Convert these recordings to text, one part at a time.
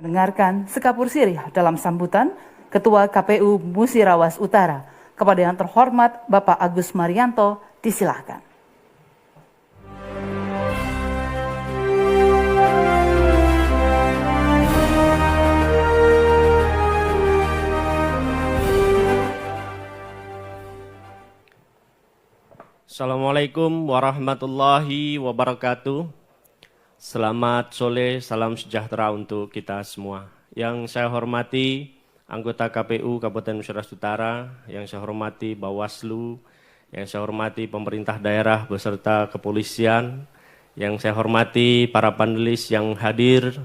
Mendengarkan sekapur sirih dalam sambutan Ketua KPU Musirawas Utara. Kepada yang terhormat Bapak Agus Marianto, disilahkan. Assalamualaikum warahmatullahi wabarakatuh. Selamat sore, salam sejahtera untuk kita semua. Yang saya hormati anggota KPU Kabupaten Musirawas Utara, yang saya hormati Bawaslu, yang saya hormati pemerintah daerah beserta kepolisian, yang saya hormati para panelis yang hadir,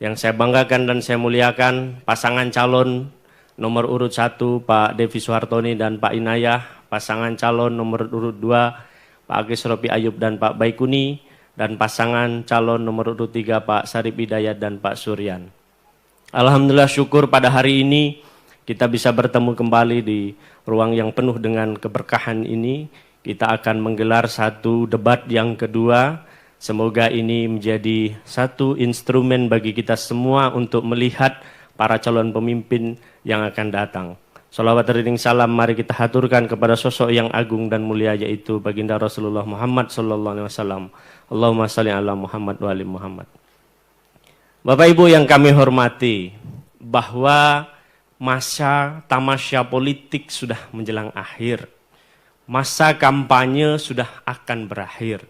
yang saya banggakan dan saya muliakan pasangan calon nomor urut 1 Pak Devi Suhartoni dan Pak Inayah, pasangan calon nomor urut 2 Pak Agus Ropi Ayub dan Pak Baikuni, dan pasangan calon nomor urut 3 Pak Sarip Hidayat dan Pak Suryan. Alhamdulillah syukur pada hari ini kita bisa bertemu kembali di ruang yang penuh dengan keberkahan ini. Kita akan menggelar satu debat yang kedua. Semoga ini menjadi satu instrumen bagi kita semua untuk melihat para calon pemimpin yang akan datang. Salawat teriring salam mari kita haturkan kepada sosok yang agung dan mulia, yaitu baginda Rasulullah Muhammad SAW. Allahumma salli ala Muhammad wa ali Muhammad. Bapak Ibu yang kami hormati, bahwa masa tamasya politik sudah menjelang akhir. Masa kampanye sudah akan berakhir.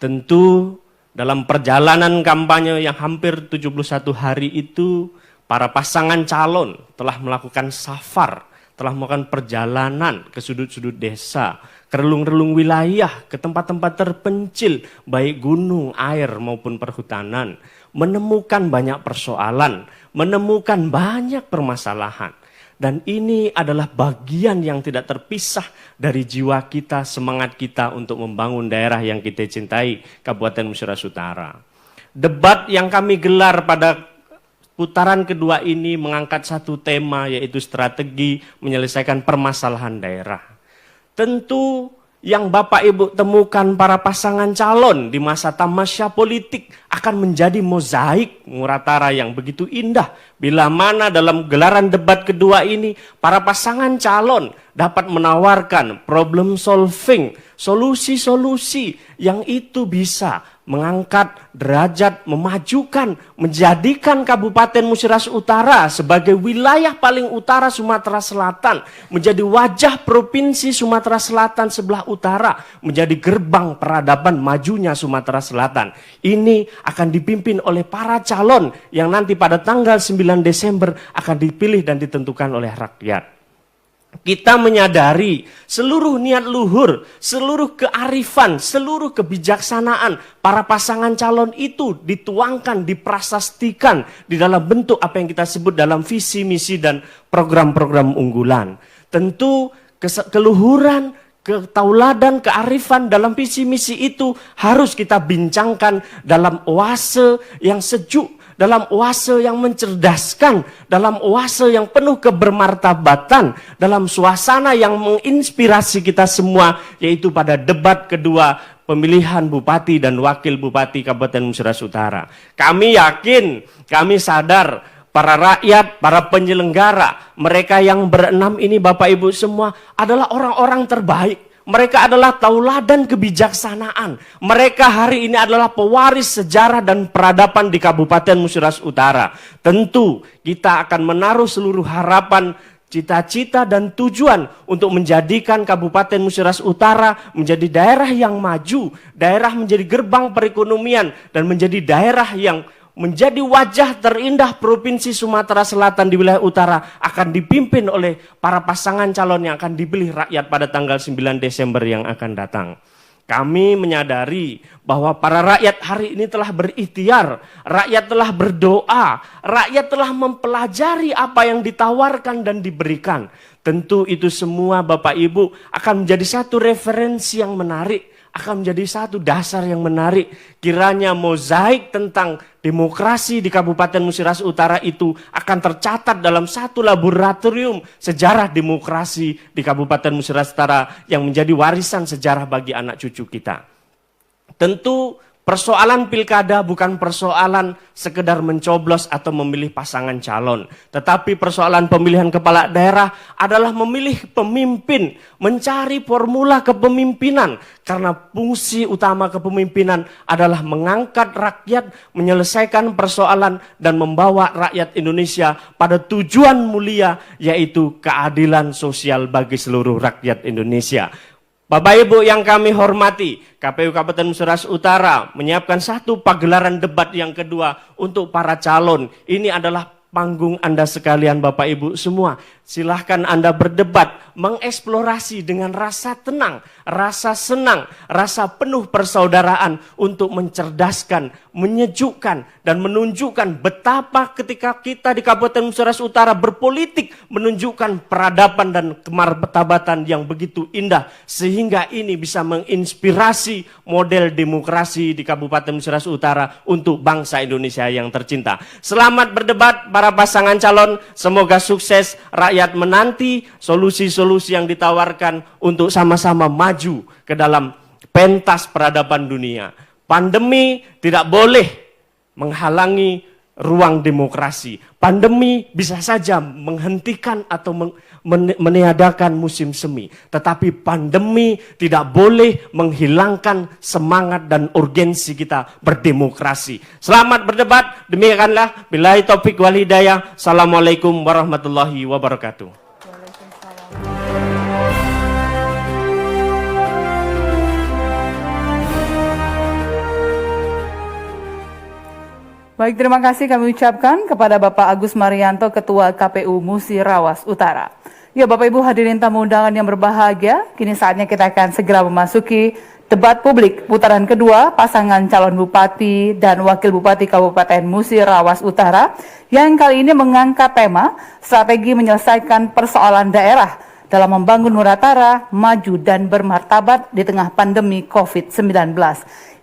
Tentu dalam perjalanan kampanye yang hampir 71 hari itu, para pasangan calon telah melakukan safar, telah melakukan perjalanan ke sudut-sudut desa, ke relung-relung wilayah, ke tempat-tempat terpencil, baik gunung, air maupun perhutanan, menemukan banyak persoalan, menemukan banyak permasalahan. Dan ini adalah bagian yang tidak terpisah dari jiwa kita, semangat kita untuk membangun daerah yang kita cintai, Kabupaten Musirawas Utara. Debat yang kami gelar pada putaran kedua ini mengangkat satu tema, yaitu strategi menyelesaikan permasalahan daerah. Tentu yang Bapak Ibu temukan para pasangan calon di masa tamasya politik akan menjadi mozaik Muratara yang begitu indah. Bila mana dalam gelaran debat kedua ini para pasangan calon dapat menawarkan problem solving, solusi-solusi yang itu bisa mengangkat derajat, memajukan, menjadikan Kabupaten Musirawas Utara sebagai wilayah paling utara Sumatera Selatan, menjadi wajah Provinsi Sumatera Selatan sebelah utara, menjadi gerbang peradaban majunya Sumatera Selatan. Ini akan dipimpin oleh para calon yang nanti pada tanggal 9 Desember akan dipilih dan ditentukan oleh rakyat. Kita menyadari seluruh niat luhur, seluruh kearifan, seluruh kebijaksanaan para pasangan calon itu dituangkan, diprasastikan di dalam bentuk apa yang kita sebut dalam visi, misi, dan program-program unggulan. Tentu keluhuran, ketauladan, kearifan dalam visi misi itu harus kita bincangkan dalam oase yang sejuk, dalam oase yang mencerdaskan, dalam oase yang penuh kebermartabatan, dalam suasana yang menginspirasi kita semua, yaitu pada debat kedua pemilihan Bupati dan Wakil Bupati Kabupaten Musirawas Utara. Kami yakin, kami sadar, para rakyat, para penyelenggara, mereka yang berenam ini Bapak Ibu semua adalah orang-orang terbaik. Mereka adalah tauladan kebijaksanaan. Mereka hari ini adalah pewaris sejarah dan peradaban di Kabupaten Musirawas Utara. Tentu kita akan menaruh seluruh harapan, cita-cita dan tujuan untuk menjadikan Kabupaten Musirawas Utara menjadi daerah yang maju, daerah menjadi gerbang perekonomian, dan menjadi daerah yang menjadi wajah terindah Provinsi Sumatera Selatan di wilayah utara, akan dipimpin oleh para pasangan calon yang akan dipilih rakyat pada tanggal 9 Desember yang akan datang. Kami menyadari bahwa para rakyat hari ini telah berikhtiar, rakyat telah berdoa, rakyat telah mempelajari apa yang ditawarkan dan diberikan. Tentu itu semua Bapak Ibu akan menjadi satu referensi yang menarik, akan menjadi satu dasar yang menarik. Kiranya mozaik tentang demokrasi di Kabupaten Musirawas Utara itu akan tercatat dalam satu laboratorium sejarah demokrasi di Kabupaten Musirawas Utara yang menjadi warisan sejarah bagi anak cucu kita. Tentu Persoalan pilkada bukan persoalan sekedar mencoblos atau memilih pasangan calon. Tetapi persoalan pemilihan kepala daerah adalah memilih pemimpin, mencari formula kepemimpinan. Karena fungsi utama kepemimpinan adalah mengangkat rakyat, menyelesaikan persoalan, dan membawa rakyat Indonesia pada tujuan mulia, yaitu keadilan sosial bagi seluruh rakyat Indonesia. Bapak Ibu yang kami hormati, KPU Kabupaten Musi Rawas Utara menyiapkan satu pagelaran debat yang kedua untuk para calon. Ini adalah panggung Anda sekalian Bapak Ibu semua. Silahkan Anda berdebat, mengeksplorasi dengan rasa tenang, rasa senang, rasa penuh persaudaraan untuk mencerdaskan, menyejukkan, dan menunjukkan betapa ketika kita di Kabupaten Musi Rawas Utara berpolitik, menunjukkan peradaban dan kemartabatan yang begitu indah, sehingga ini bisa menginspirasi model demokrasi di Kabupaten Musi Rawas Utara untuk bangsa Indonesia yang tercinta. Selamat berdebat para pasangan calon, semoga sukses. Rakyat menanti solusi-solusi yang ditawarkan untuk sama-sama maju ke dalam pentas peradaban dunia. Pandemi tidak boleh menghalangi ruang demokrasi. Pandemi bisa saja menghentikan atau meniadakan musim semi. Tetapi pandemi tidak boleh menghilangkan semangat dan urgensi kita berdemokrasi. Selamat berdebat, demikianlah. Billahi taufik wal hidayah. Assalamualaikum warahmatullahi wabarakatuh. Baik, terima kasih kami ucapkan kepada Bapak Agus Marianto, Ketua KPU Musi Rawas Utara. Ya, Bapak Ibu hadirin tamu undangan yang berbahagia, kini saatnya kita akan segera memasuki debat publik putaran kedua pasangan calon Bupati dan Wakil Bupati Kabupaten Musi Rawas Utara yang kali ini mengangkat tema strategi menyelesaikan persoalan daerah dalam membangun Nusantara maju dan bermartabat di tengah pandemi COVID-19.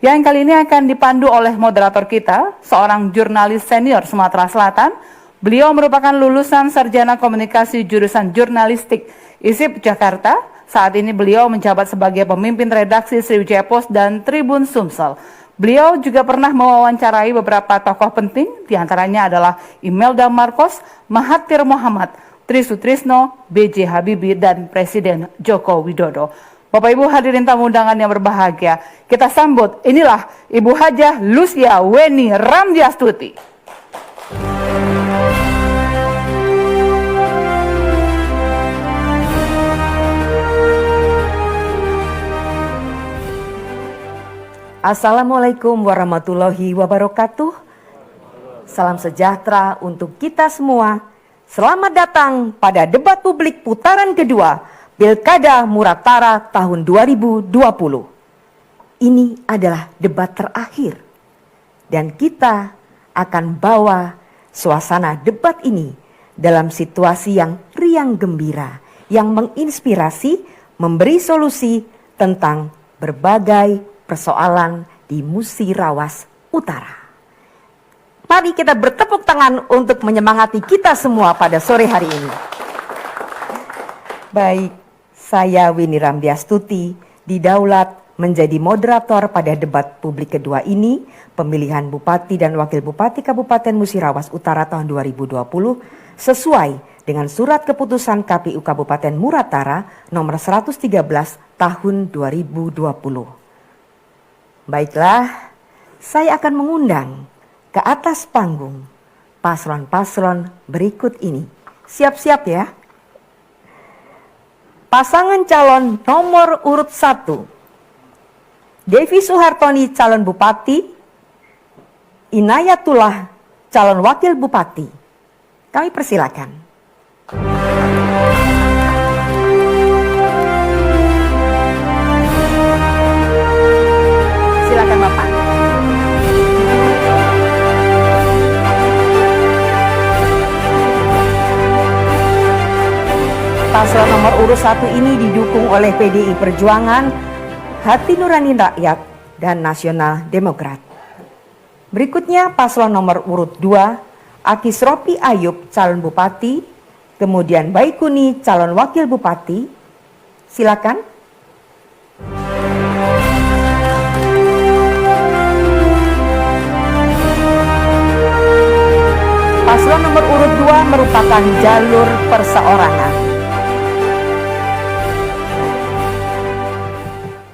Yang kali ini akan dipandu oleh moderator kita, seorang jurnalis senior Sumatera Selatan. Beliau merupakan lulusan Sarjana Komunikasi jurusan Jurnalistik ISIP Jakarta. Saat ini beliau menjabat sebagai pemimpin redaksi Sriwijaya Post dan Tribun Sumsel. Beliau juga pernah mewawancarai beberapa tokoh penting, diantaranya adalah Imelda Marcos, Mahathir Mohamad, Tri Sutrisno, B.J. Habibie, dan Presiden Joko Widodo. Bapak Ibu hadirin tamu undangan yang berbahagia, kita sambut, inilah Ibu Hajah Lucia Weni Ramdiastuti. Assalamualaikum warahmatullahi wabarakatuh. Salam sejahtera untuk kita semua. Selamat datang pada debat publik putaran kedua Pilkada Muratara tahun 2020. Ini adalah debat terakhir dan kita akan bawa suasana debat ini dalam situasi yang riang gembira, yang menginspirasi, memberi solusi tentang berbagai persoalan di Musi Rawas Utara. Mari kita bertepuk tangan untuk menyemangati kita semua pada sore hari ini. Baik, saya Weni Ramdiastuti didaulat menjadi moderator pada debat publik kedua ini, pemilihan Bupati dan Wakil Bupati Kabupaten Musi Rawas Utara tahun 2020, sesuai dengan surat keputusan KPU Kabupaten Muratara nomor 113 tahun 2020. Baiklah, saya akan mengundang ke atas panggung paslon-paslon berikut ini. Siap-siap ya. Pasangan calon nomor urut 1, Devi Suhartoni calon Bupati, Inayatullah calon Wakil Bupati. Kami persilakan. Silakan Bapak. Paslon nomor urut 1 ini didukung oleh PDI Perjuangan, Hati Nurani Rakyat, dan Nasional Demokrat. Berikutnya paslon nomor urut 2, Akis Ropi Ayub calon Bupati, kemudian Baikuni calon Wakil Bupati. Silakan. Paslon nomor urut 2 merupakan jalur perseorangan.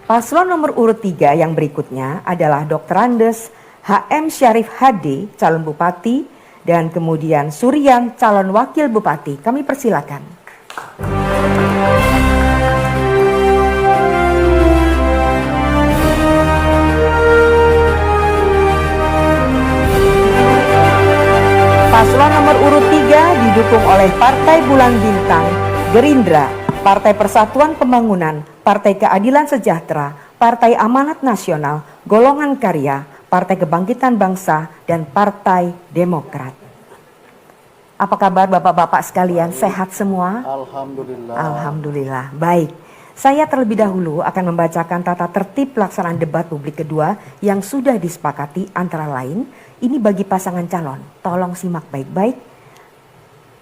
Paslon nomor urut 3 yang berikutnya adalah Dr. Andes HM Syarif HD, calon bupati, dan kemudian Suryan, calon wakil bupati. Kami persilakan. Paslon nomor urut 3 didukung oleh Partai Bulan Bintang, Gerindra, Partai Persatuan Pembangunan, Partai Keadilan Sejahtera, Partai Amanat Nasional, Golongan Karya, Partai Kebangkitan Bangsa, dan Partai Demokrat. Apa kabar Bapak-Bapak sekalian? Sehat semua? Alhamdulillah. Alhamdulillah. Baik. Saya terlebih dahulu akan membacakan tata tertib pelaksanaan debat publik kedua yang sudah disepakati, antara lain ini bagi pasangan calon. Tolong simak baik-baik.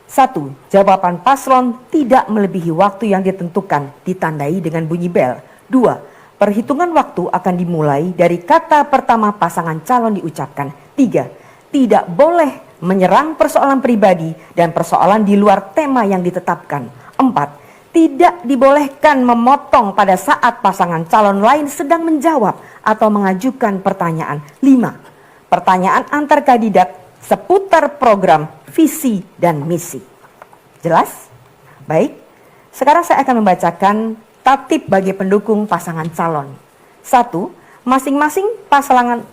1. Jawaban paslon tidak melebihi waktu yang ditentukan, ditandai dengan bunyi bel. 2. Perhitungan waktu akan dimulai dari kata pertama pasangan calon diucapkan. 3. Tidak boleh menyerang persoalan pribadi dan persoalan di luar tema yang ditetapkan. 4. Tidak dibolehkan memotong pada saat pasangan calon lain sedang menjawab atau mengajukan pertanyaan. 5. Pertanyaan antar kandidat seputar program, visi, dan misi. Jelas? Baik. Sekarang saya akan membacakan tatib bagi pendukung pasangan calon. 1. Masing-masing pasangan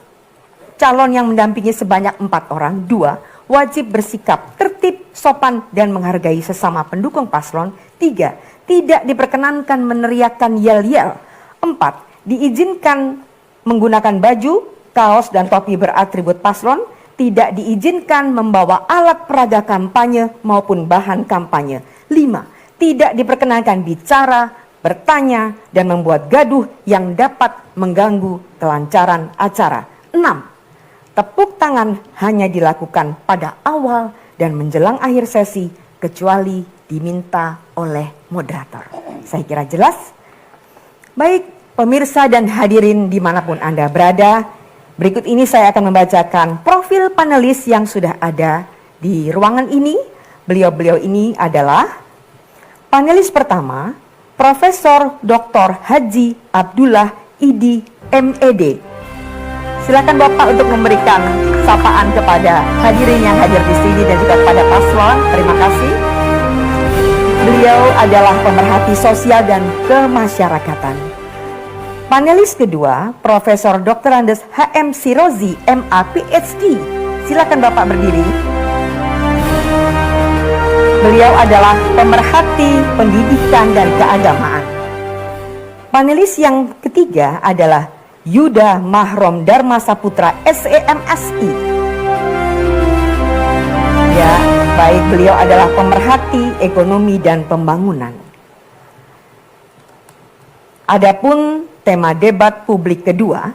calon yang mendampingi sebanyak 4 orang. 2. Wajib bersikap tertib, sopan, dan menghargai sesama pendukung paslon. 3. Tidak diperkenankan meneriakkan yel-yel. 4. Diizinkan menggunakan baju, kaos, dan topi beratribut paslon. Tidak diizinkan membawa alat peraga kampanye maupun bahan kampanye. 5. Tidak diperkenankan bicara, bertanya, dan membuat gaduh yang dapat mengganggu kelancaran acara. 6. Tepuk tangan hanya dilakukan pada awal dan menjelang akhir sesi, kecuali diminta oleh moderator. Saya kira jelas? Baik, pemirsa dan hadirin dimanapun Anda berada, berikut ini saya akan membacakan profil panelis yang sudah ada di ruangan ini. Beliau-beliau ini adalah panelis pertama, Profesor Dr. Haji Abdullah Idi MED. Silakan Bapak untuk memberikan sapaan kepada hadirin yang hadir di sini dan juga kepada paslon. Terima kasih. Beliau adalah pemerhati sosial dan kemasyarakatan. Panelis kedua, Profesor Dr. Andes HM Sirozi MA PhD. Silakan Bapak berdiri. Beliau adalah pemerhati pendidikan dan keagamaan. Panelis yang ketiga adalah Yuda Mahrom Dharma Saputra SEMSI. Ya, baik, beliau adalah pemerhati ekonomi dan pembangunan. Adapun tema debat publik kedua,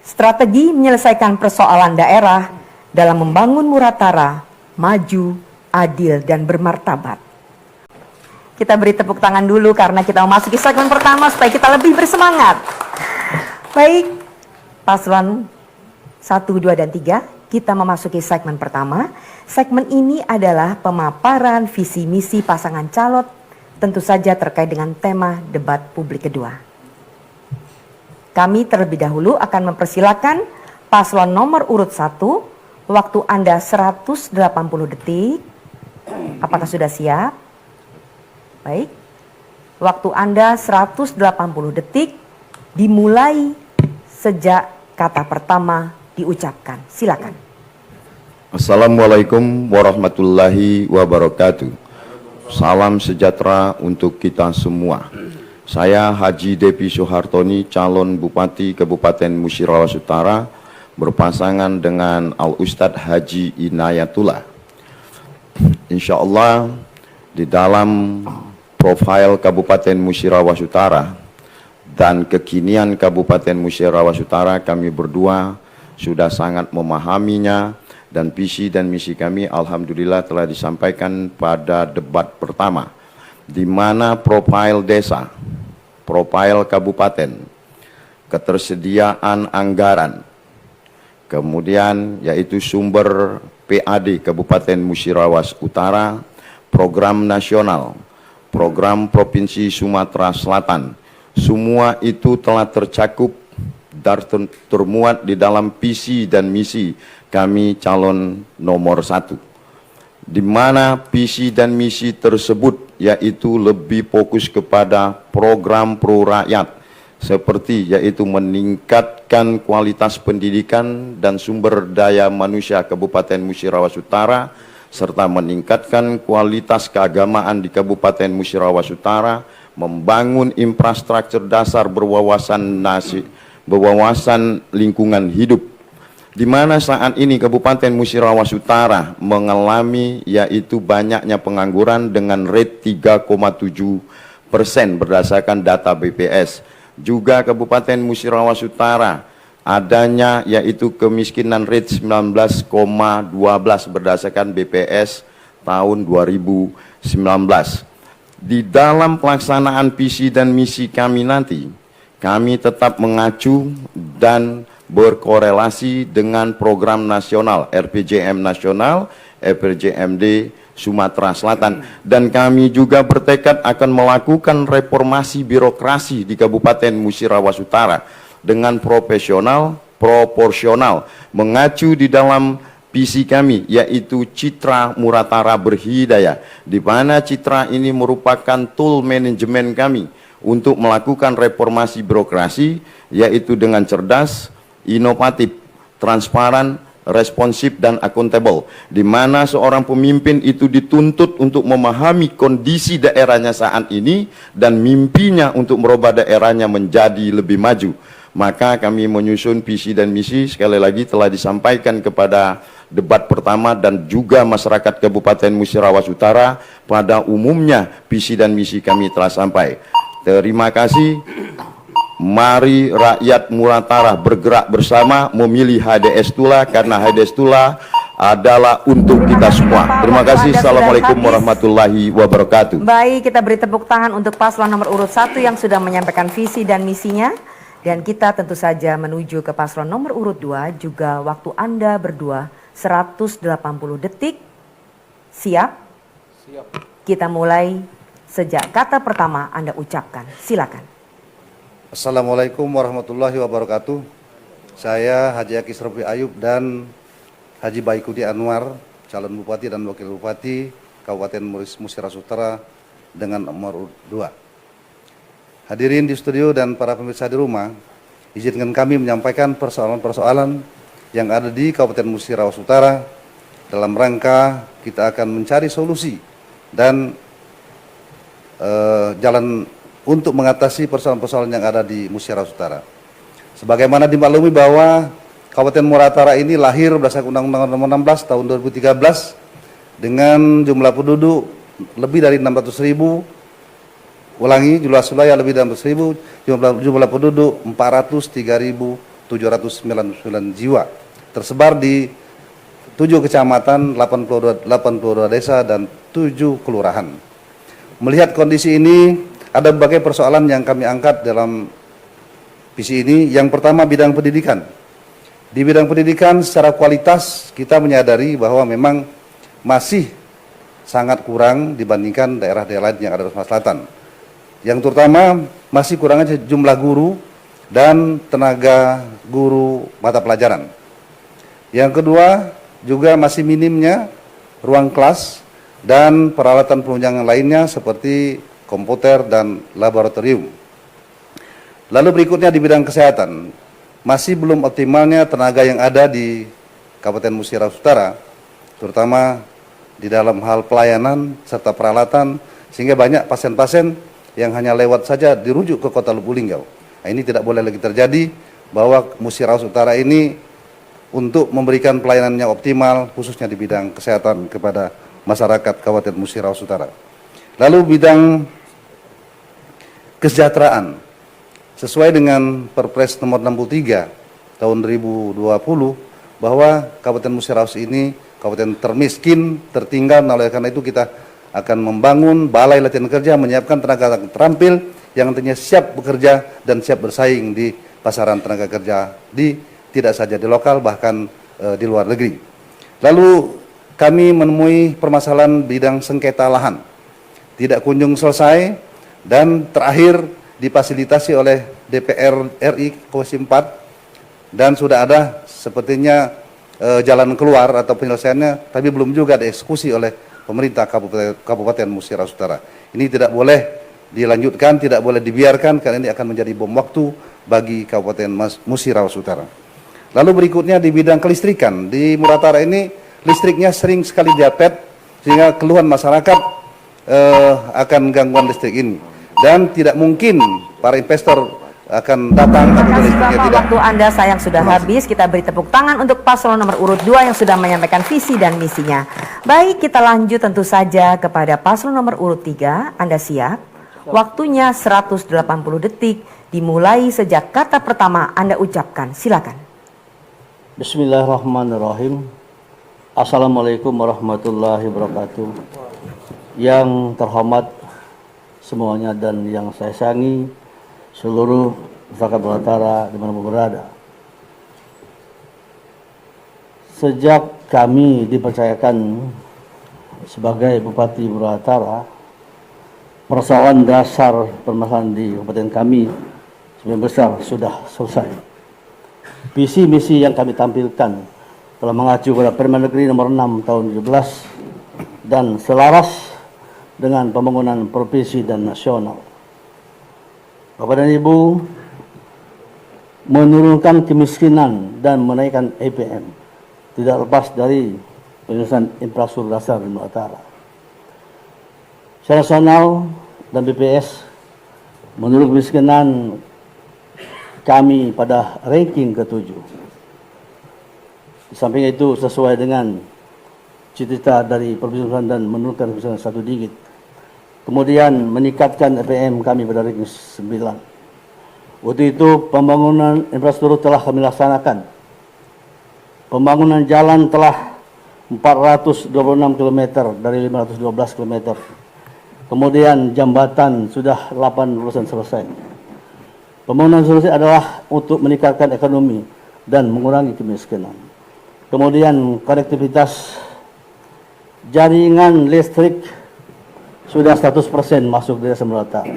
strategi menyelesaikan persoalan daerah dalam membangun Muratara maju, adil, dan bermartabat. Kita beri tepuk tangan dulu karena kita memasuki segmen pertama supaya kita lebih bersemangat. Baik, paslon 1, 2, dan 3, kita memasuki segmen pertama. Segmen ini adalah pemaparan visi misi pasangan calon, tentu saja terkait dengan tema debat publik kedua. Kami terlebih dahulu akan mempersilakan paslon nomor urut 1, waktu Anda 180 detik. Apakah sudah siap? Baik, waktu Anda 180 detik dimulai sejak kata pertama diucapkan. Silakan. Assalamualaikum warahmatullahi wabarakatuh. Salam sejahtera untuk kita semua. Saya Haji Depi Soehartoni, calon Bupati Kabupaten Musirawas Utara, berpasangan dengan Al-Ustadz Haji Inayatullah. Insya Allah di dalam profil Kabupaten Musirawas Utara dan kekinian Kabupaten Musirawas Utara, kami berdua sudah sangat memahaminya, dan visi dan misi kami alhamdulillah telah disampaikan pada debat pertama, di mana profil desa, profil kabupaten, ketersediaan anggaran, kemudian yaitu sumber PAD Kabupaten Musirawas Utara, program nasional, program Provinsi Sumatera Selatan, semua itu telah tercakup dan termuat di dalam visi dan misi kami calon nomor 1. Di mana visi dan misi tersebut yaitu lebih fokus kepada program pro rakyat, seperti yaitu meningkatkan kualitas pendidikan dan sumber daya manusia Kabupaten Musirawas Utara, serta meningkatkan kualitas keagamaan di Kabupaten Musirawas Utara, membangun infrastruktur dasar berwawasan lingkungan hidup, di mana saat ini Kabupaten Musirawas Utara mengalami yaitu banyaknya pengangguran dengan rate 3,7% berdasarkan data BPS. Juga Kabupaten Musirawas Utara adanya yaitu kemiskinan rate 19,12 berdasarkan BPS tahun 2019. Di dalam pelaksanaan visi dan misi kami nanti, kami tetap mengacu dan berkorelasi dengan program nasional, RPJM nasional, RPJMD Sumatera Selatan, dan kami juga bertekad akan melakukan reformasi birokrasi di Kabupaten Musirawas Utara dengan profesional, proporsional, mengacu di dalam visi kami yaitu Citra Muratara Berhidayah, di mana Citra ini merupakan tool manajemen kami untuk melakukan reformasi birokrasi yaitu dengan cerdas, inovatif, transparan, responsif dan akuntabel, di mana seorang pemimpin itu dituntut untuk memahami kondisi daerahnya saat ini dan mimpinya untuk merubah daerahnya menjadi lebih maju. Maka kami menyusun visi dan misi, sekali lagi telah disampaikan kepada debat pertama dan juga masyarakat Kabupaten Musirawas Utara. Pada umumnya visi dan misi kami telah sampai. Terima kasih. Mari rakyat Muratara bergerak bersama memilih HDS Tula, karena HDS Tula adalah untuk kita semua. Terima kasih. Assalamualaikum warahmatullahi wabarakatuh. Baik, kita beri tepuk tangan untuk paslon nomor urut 1 yang sudah menyampaikan visi dan misinya. Dan kita tentu saja menuju ke paslon nomor urut 2, juga waktu Anda berdua 180 detik. Siap? Siap. Kita mulai sejak kata pertama Anda ucapkan. Silakan. Assalamualaikum warahmatullahi wabarakatuh. Saya Haji Akis Rofi Ayub dan Haji Baikudi Anwar, calon Bupati dan Wakil Bupati Kabupaten Musirawas Utara dengan nomor 2. Hadirin di studio dan para pemirsa di rumah, izinkan kami menyampaikan persoalan-persoalan yang ada di Kabupaten Musirawas Utara dalam rangka kita akan mencari solusi dan jalan untuk mengatasi persoalan-persoalan yang ada di Musirawas Utara. Sebagaimana dimaklumi bahwa Kabupaten Muratara ini lahir berdasarkan Undang-Undang Nomor 16 tahun 2013 dengan jumlah penduduk lebih dari 600.000, ulangi, jumlah wilayah lebih dari 600.000, jumlah penduduk 403.799 jiwa, tersebar di 7 kecamatan, 82 desa dan 7 kelurahan. Melihat kondisi ini, ada berbagai persoalan yang kami angkat dalam visi ini. Yang pertama, bidang pendidikan. Di bidang pendidikan secara kualitas kita menyadari bahwa memang masih sangat kurang dibandingkan daerah-daerah lain yang ada di Sumatera Selatan. Yang terutama masih kurangnya jumlah guru dan tenaga guru mata pelajaran. Yang kedua, juga masih minimnya ruang kelas dan peralatan penunjang lainnya seperti komputer dan laboratorium. Lalu berikutnya di bidang kesehatan, masih belum optimalnya tenaga yang ada di Kabupaten Musirawas Utara, terutama di dalam hal pelayanan serta peralatan, sehingga banyak pasien-pasien yang hanya lewat saja dirujuk ke Kota Lubuk Linggau. Nah, ini tidak boleh lagi terjadi, bahwa Musirawas Utara ini untuk memberikan pelayanan yang optimal, khususnya di bidang kesehatan kepada masyarakat Kabupaten Musirawas Utara. Lalu bidang kesejahteraan, sesuai dengan Perpres nomor 63 tahun 2020, bahwa Kabupaten Musirawas ini kabupaten termiskin, tertinggal. Oleh karena itu kita akan membangun balai latihan kerja, menyiapkan tenaga terampil yang nantinya siap bekerja dan siap bersaing di pasaran tenaga kerja, tidak saja di lokal, bahkan di luar negeri. Lalu kami menemui permasalahan bidang sengketa lahan, tidak kunjung selesai, dan terakhir difasilitasi oleh DPR RI Komisi 4, dan sudah ada sepertinya jalan keluar atau penyelesaiannya, tapi belum juga dieksekusi oleh pemerintah Kabupaten Musi Rawas Utara. Ini tidak boleh dilanjutkan, tidak boleh dibiarkan, karena ini akan menjadi bom waktu bagi Kabupaten Musi Rawas Utara. Lalu berikutnya di bidang kelistrikan, di Muratara ini listriknya sering sekali diapet, sehingga keluhan masyarakat akan gangguan listrik ini. Dan tidak mungkin para investor akan datang Terima apabila kasih listriknya Bapak, tidak. waktu Anda sayang sudah habis. Kita beri tepuk tangan untuk paslon nomor urut 2 yang sudah menyampaikan visi dan misinya. Baik, kita lanjut tentu saja kepada paslon nomor urut 3. Anda siap? Waktunya 180 detik, dimulai sejak kata pertama Anda ucapkan. Silakan. Bismillahirrahmanirrahim. Assalamualaikum warahmatullahi wabarakatuh. Yang terhormat semuanya dan yang saya sayangi seluruh masyarakat Muratara di mana berada. Sejak kami dipercayakan sebagai Bupati Muratara, persoalan dasar permasalahan di kabupaten kami sebagian besar sudah selesai. Visi misi yang kami tampilkan telah mengacu pada Permendagri nomor 6 tahun 17 dan selaras dengan pembangunan provinsi dan nasional. Bapak dan Ibu, menurunkan kemiskinan dan menaikkan EPM tidak lepas dari penyelesaian infrastruktur dasar di Muratara. Secara nasional dan BPS menurunkan kemiskinan kami pada ranking ke-7. Di samping itu sesuai dengan cita-cita dari Provinsi dan menurunkan kemiskinan 1 digit. Kemudian meningkatkan EPM kami pada ranking 9. Waktu itu pembangunan infrastruktur telah kami laksanakan. Pembangunan jalan telah 426 km dari 512 km. Kemudian jambatan sudah 80% selesai. Pembangunan solusi adalah untuk meningkatkan ekonomi dan mengurangi kemiskinan. Kemudian konektivitas jaringan listrik sudah 100% masuk di desa Muratara.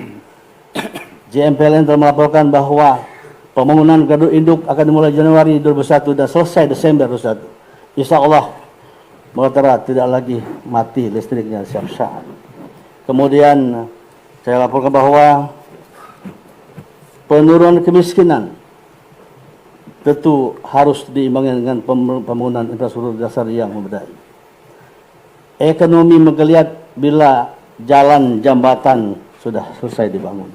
JMPLN telah melaporkan bahwa pembangunan gardu induk akan dimulai Januari 2021 dan selesai Desember 2021. Insya Allah Muratara tidak lagi mati listriknya setiap saat. Kemudian saya laporkan bahwa penurunan kemiskinan tentu harus diimbangi dengan pembangunan infrastruktur dasar yang memadai. Ekonomi menggeliat bila jalan jambatan sudah selesai dibangun.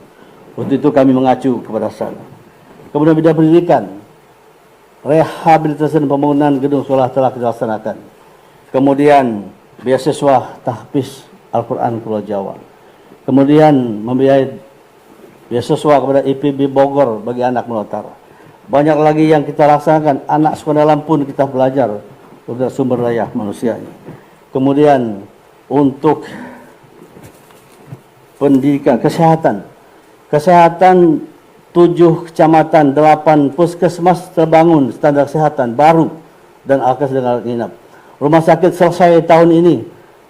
Untuk itu kami mengacu kepada sana. Kemudian bidang pendidikan, rehabilitasi dan pembangunan gedung sekolah telah dilaksanakan. Kemudian beasiswa tahfiz Al-Quran Pulau Jawa. Kemudian membiayai beasiswa kepada IPB Bogor bagi anak Muratara. Banyak lagi yang kita laksanakan, anak sekolah dalam pun kita belajar untuk sumber daya manusianya. Kemudian untuk pendidikan, kesehatan 7 kecamatan, 8 puskesmas terbangun standar kesehatan baru dan alkes dengan alat inap. Rumah sakit selesai tahun ini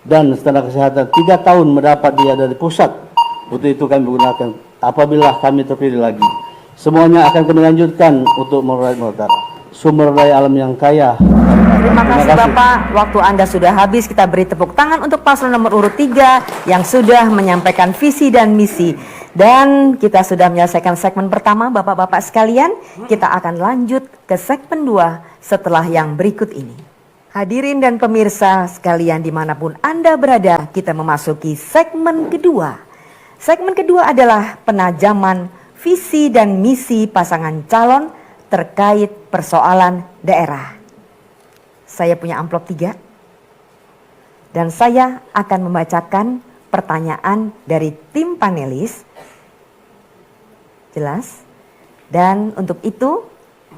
dan standar kesehatan 3 tahun mendapat dia dari pusat. Untuk itu kami menggunakan apabila kami terpilih lagi. Semuanya akan kami lanjutkan untuk meraih Muratara. Sumber daya alam yang kaya. Terima kasih Bapak, waktu Anda sudah habis. Kita beri tepuk tangan untuk paslon nomor urut 3 yang sudah menyampaikan visi dan misi. Dan kita sudah menyelesaikan segmen pertama, Bapak-Bapak sekalian. Kita akan lanjut ke segmen 2 setelah yang berikut ini. Hadirin dan pemirsa sekalian dimanapun Anda berada, kita memasuki segmen kedua. Segmen kedua adalah penajaman visi dan misi pasangan calon terkait persoalan daerah. Saya punya amplop 3 dan saya akan membacakan pertanyaan dari tim panelis. Jelas? Dan untuk itu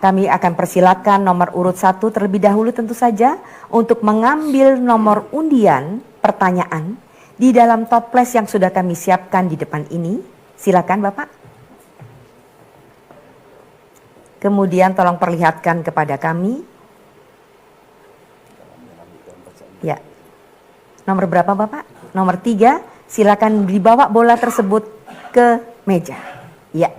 kami akan persilakan nomor urut 1 terlebih dahulu tentu saja untuk mengambil nomor undian pertanyaan di dalam toples yang sudah kami siapkan di depan ini. Silakan Bapak. Kemudian tolong perlihatkan kepada kami. Ya. Nomor berapa Bapak? Nomor 3, silakan dibawa bola tersebut ke meja. Ya.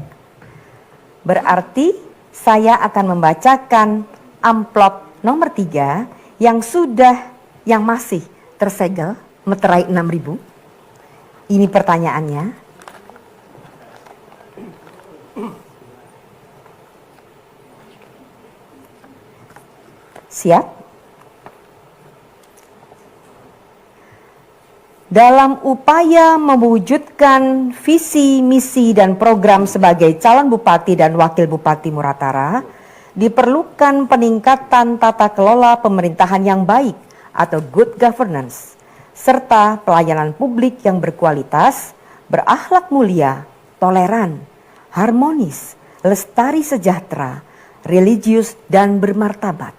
Berarti saya akan membacakan amplop nomor 3 yang masih tersegel meterai 6.000. Ini pertanyaannya. Siap? Dalam upaya mewujudkan visi, misi, dan program sebagai calon bupati dan wakil bupati Muratara, diperlukan peningkatan tata kelola pemerintahan yang baik atau good governance, serta pelayanan publik yang berkualitas, berakhlak mulia, toleran, harmonis, lestari sejahtera, religius, dan bermartabat.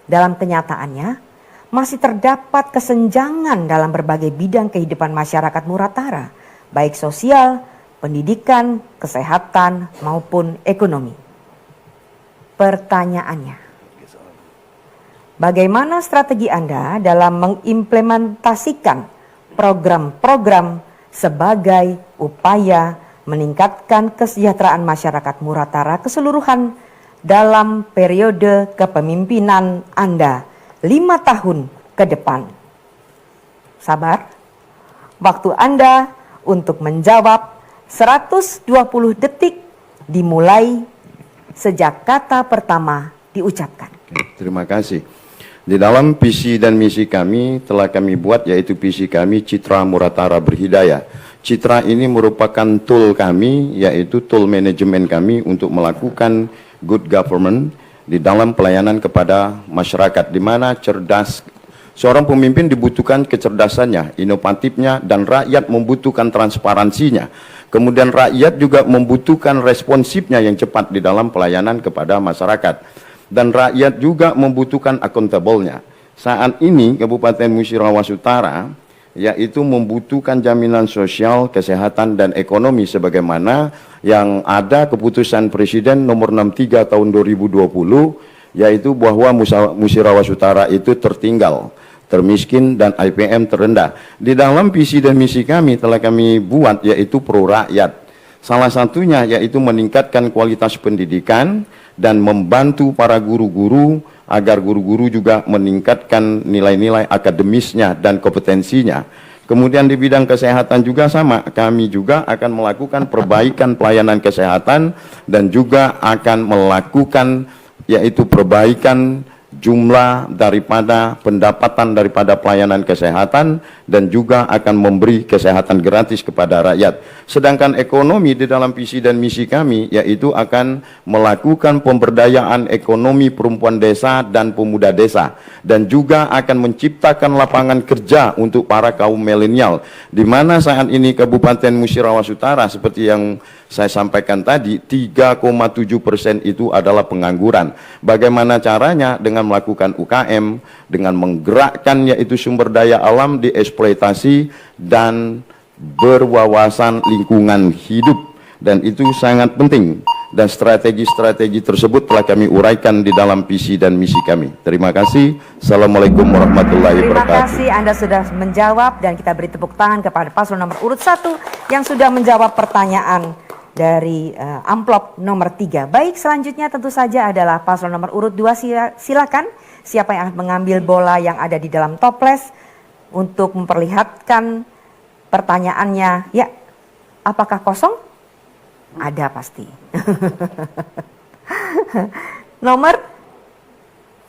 Dalam kenyataannya, masih terdapat kesenjangan dalam berbagai bidang kehidupan masyarakat Muratara, baik sosial, pendidikan, kesehatan, maupun ekonomi. Pertanyaannya, bagaimana strategi Anda dalam mengimplementasikan program-program sebagai upaya meningkatkan kesejahteraan masyarakat Muratara keseluruhan dalam periode kepemimpinan Anda 5 tahun ke depan? Sabar, waktu Anda untuk menjawab 120 detik dimulai sejak kata pertama diucapkan. Terima kasih. Di dalam visi dan misi kami telah kami buat, yaitu visi kami Citra Muratara Berhidayah. Citra ini merupakan tool kami, yaitu tool manajemen kami untuk melakukan good government di dalam pelayanan kepada masyarakat, di mana seorang pemimpin dibutuhkan kecerdasannya, inovatifnya, dan rakyat membutuhkan transparansinya. Kemudian rakyat juga membutuhkan responsifnya yang cepat di dalam pelayanan kepada masyarakat. Dan rakyat juga membutuhkan accountable-nya. Saat ini Kabupaten Musirawas Utara yaitu membutuhkan jaminan sosial, kesehatan, dan ekonomi sebagaimana yang ada keputusan Presiden nomor 63 tahun 2020, yaitu bahwa Musirawas Utara itu tertinggal, termiskin, dan IPM terendah. Di dalam visi dan misi kami telah kami buat yaitu pro rakyat. Salah satunya yaitu meningkatkan kualitas pendidikan dan membantu para guru-guru agar guru-guru juga meningkatkan nilai-nilai akademisnya dan kompetensinya. Kemudian di bidang kesehatan juga sama, kami juga akan melakukan perbaikan pelayanan kesehatan dan juga akan melakukan yaitu perbaikan jumlah daripada pendapatan daripada pelayanan kesehatan dan juga akan memberi kesehatan gratis kepada rakyat. Sedangkan ekonomi di dalam visi dan misi kami yaitu akan melakukan pemberdayaan ekonomi perempuan desa dan pemuda desa dan juga akan menciptakan lapangan kerja untuk para kaum milenial, di mana saat ini Kabupaten Musirawas Utara seperti yang saya sampaikan tadi 3,7% itu adalah pengangguran. Bagaimana caranya? Dengan melakukan UKM, dengan menggerakkan yaitu sumber daya alam dieksploitasi dan berwawasan lingkungan hidup, dan itu sangat penting, dan strategi-strategi tersebut telah kami uraikan di dalam visi dan misi kami. Terima kasih. Assalamualaikum warahmatullahi wabarakatuh. Terima kasih Anda sudah menjawab, dan kita beri tepuk tangan kepada paslon nomor urut 1 yang sudah menjawab pertanyaan dari amplop nomor 3. Baik, selanjutnya tentu saja adalah paslon nomor urut 2. Silakan siapa yang akan mengambil bola yang ada di dalam toples untuk memperlihatkan pertanyaannya. Ya, apakah kosong? Ada pasti. Nomor,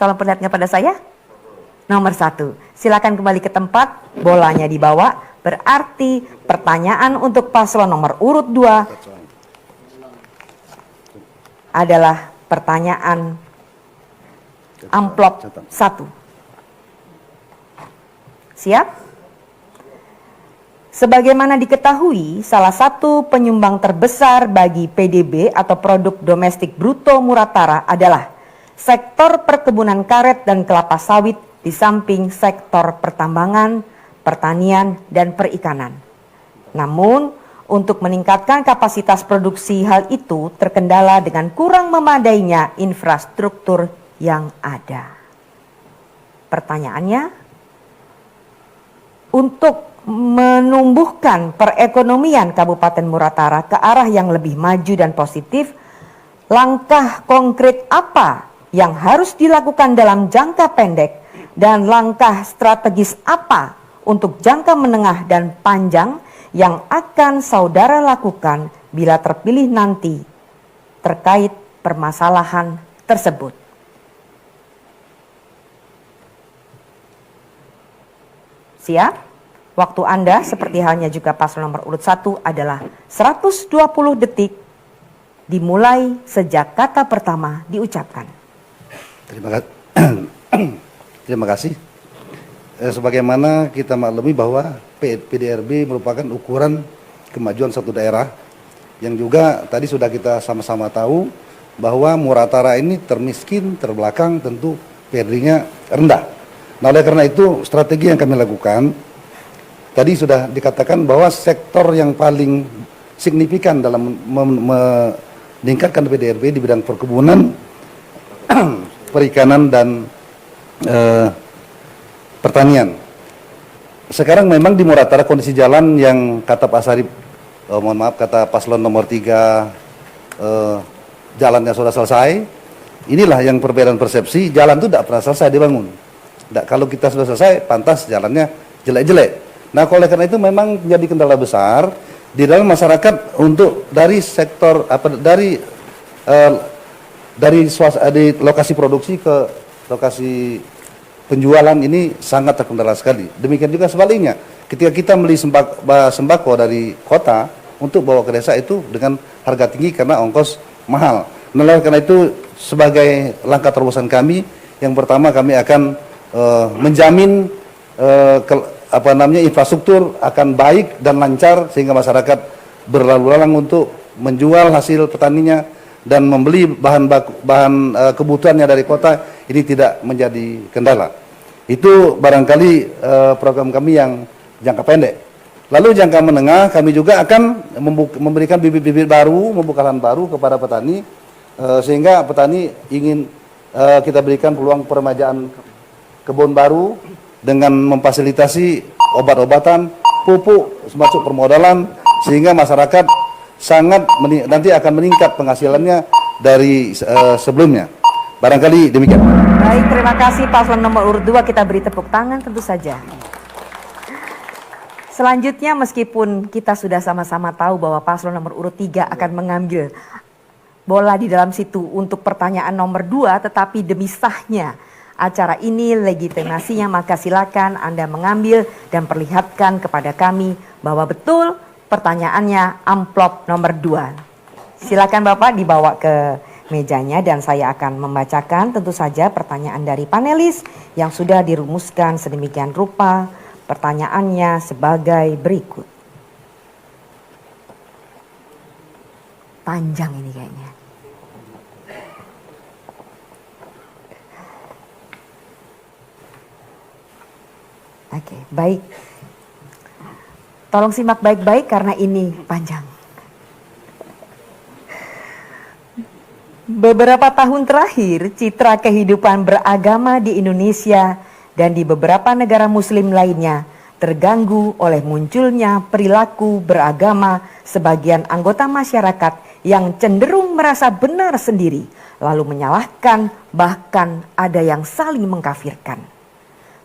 tolong perlihatkan pada saya. Nomor 1. Silakan kembali ke tempat, bolanya dibawa. Berarti pertanyaan untuk paslon nomor urut 2 adalah pertanyaan amplop 1. Siap? Sebagaimana diketahui, salah satu penyumbang terbesar bagi PDB atau produk domestik bruto Muratara adalah sektor perkebunan karet dan kelapa sawit di samping sektor pertambangan, pertanian, dan perikanan. Namun, untuk meningkatkan kapasitas produksi, hal itu terkendala dengan kurang memadainya infrastruktur yang ada. Pertanyaannya, untuk menumbuhkan perekonomian Kabupaten Muratara ke arah yang lebih maju dan positif, langkah konkret apa yang harus dilakukan dalam jangka pendek dan langkah strategis apa untuk jangka menengah dan panjang yang akan saudara lakukan bila terpilih nanti terkait permasalahan tersebut? Siap? Waktu Anda seperti halnya juga paslon nomor urut 1 adalah 120 detik dimulai sejak kata pertama diucapkan. Terima kasih. Sebagaimana kita maklumi bahwa PDRB merupakan ukuran kemajuan suatu daerah yang juga tadi sudah kita sama-sama tahu bahwa Muratara ini termiskin, terbelakang, tentu PDRB-nya rendah. Nah, oleh karena itu strategi yang kami lakukan tadi sudah dikatakan bahwa sektor yang paling signifikan dalam meningkatkan PDRB di bidang perkebunan, perikanan dan pertanian. Sekarang memang di Muratara kondisi jalan yang kata Pak Sarip, mohon maaf, kata paslon nomor 3, jalannya sudah selesai. Inilah yang perbedaan persepsi, jalan itu tidak pernah selesai dibangun. Kalau kita sudah selesai, pantas jalannya jelek-jelek. Nah, oleh karena itu memang menjadi kendala besar di dalam masyarakat untuk dari sektor dari lokasi produksi ke lokasi penjualan ini sangat terkendala sekali. Demikian juga sebaliknya, ketika kita beli sembako dari kota untuk bawa ke desa itu dengan harga tinggi karena ongkos mahal. Nah, oleh karena itu sebagai langkah terobosan kami, yang pertama kami akan menjamin infrastruktur akan baik dan lancar sehingga masyarakat berlalu lalang untuk menjual hasil petaninya dan membeli bahan kebutuhannya dari kota, ini tidak menjadi kendala. Itu barangkali program kami yang jangka pendek. Lalu jangka menengah kami juga akan memberikan bibit-bibit baru, membuka lahan baru kepada petani sehingga petani ingin kita berikan peluang peremajaan kebun baru dengan memfasilitasi obat-obatan, pupuk, termasuk permodalan, sehingga masyarakat nanti akan meningkat penghasilannya dari sebelumnya. Barangkali demikian. Baik, terima kasih paslon nomor urut 2, kita beri tepuk tangan tentu saja. Selanjutnya, meskipun kita sudah sama-sama tahu bahwa paslon nomor urut 3 akan mengambil bola di dalam situ untuk pertanyaan nomor 2, tetapi demi sahnya acara ini, legitimasinya, maka silakan Anda mengambil dan perlihatkan kepada kami bahwa betul pertanyaannya amplop nomor 2. Silakan Bapak dibawa ke mejanya dan saya akan membacakan tentu saja pertanyaan dari panelis yang sudah dirumuskan sedemikian rupa. Pertanyaannya sebagai berikut. Panjang ini kayaknya. Oke, baik. Tolong simak baik-baik karena ini panjang. Beberapa tahun terakhir, citra kehidupan beragama di Indonesia dan di beberapa negara muslim lainnya terganggu oleh munculnya perilaku beragama sebagian anggota masyarakat yang cenderung merasa benar sendiri, lalu menyalahkan, bahkan ada yang saling mengkafirkan.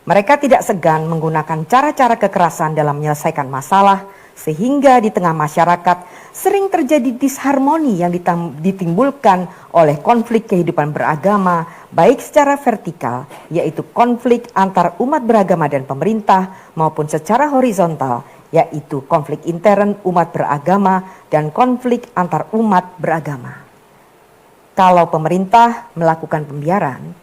Mereka tidak segan menggunakan cara-cara kekerasan dalam menyelesaikan masalah, sehingga di tengah masyarakat sering terjadi disharmoni yang ditimbulkan oleh konflik kehidupan beragama, baik secara vertikal, yaitu konflik antar umat beragama dan pemerintah, maupun secara horizontal, yaitu konflik intern umat beragama dan konflik antar umat beragama. Kalau pemerintah melakukan pembiaran,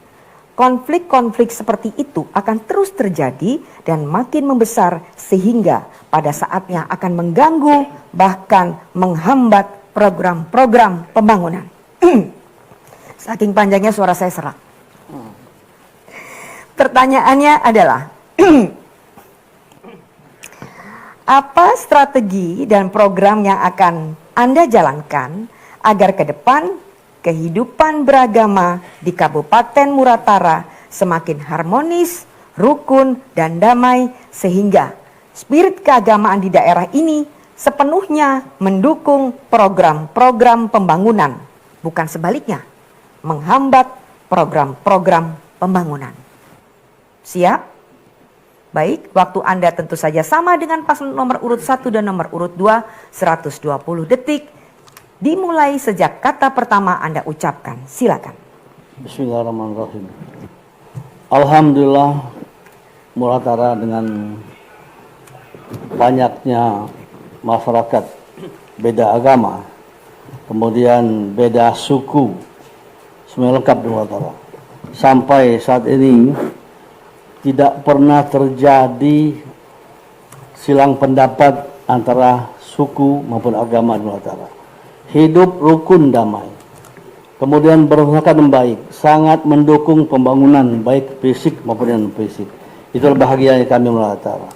konflik-konflik seperti itu akan terus terjadi dan makin membesar sehingga pada saatnya akan mengganggu bahkan menghambat program-program pembangunan. Saking panjangnya suara saya serak. Pertanyaannya adalah apa strategi dan program yang akan Anda jalankan agar ke depan kehidupan beragama di Kabupaten Muratara semakin harmonis, rukun, dan damai, sehingga spirit keagamaan di daerah ini sepenuhnya mendukung program-program pembangunan, bukan sebaliknya, menghambat program-program pembangunan. Siap? Baik, waktu Anda tentu saja sama dengan paslon nomor urut 1 dan nomor urut 2, 120 detik. Dimulai sejak kata pertama Anda ucapkan. Silakan. Bismillahirrahmanirrahim. Alhamdulillah, Muratara dengan banyaknya masyarakat beda agama, kemudian beda suku, semua lengkap di Muratara. Sampai saat ini tidak pernah terjadi silang pendapat antara suku maupun agama di Muratara. Hidup rukun damai, kemudian bermasyarakat yang baik, sangat mendukung pembangunan baik fisik maupun non fisik. Itulah bahagianya kami Muratara.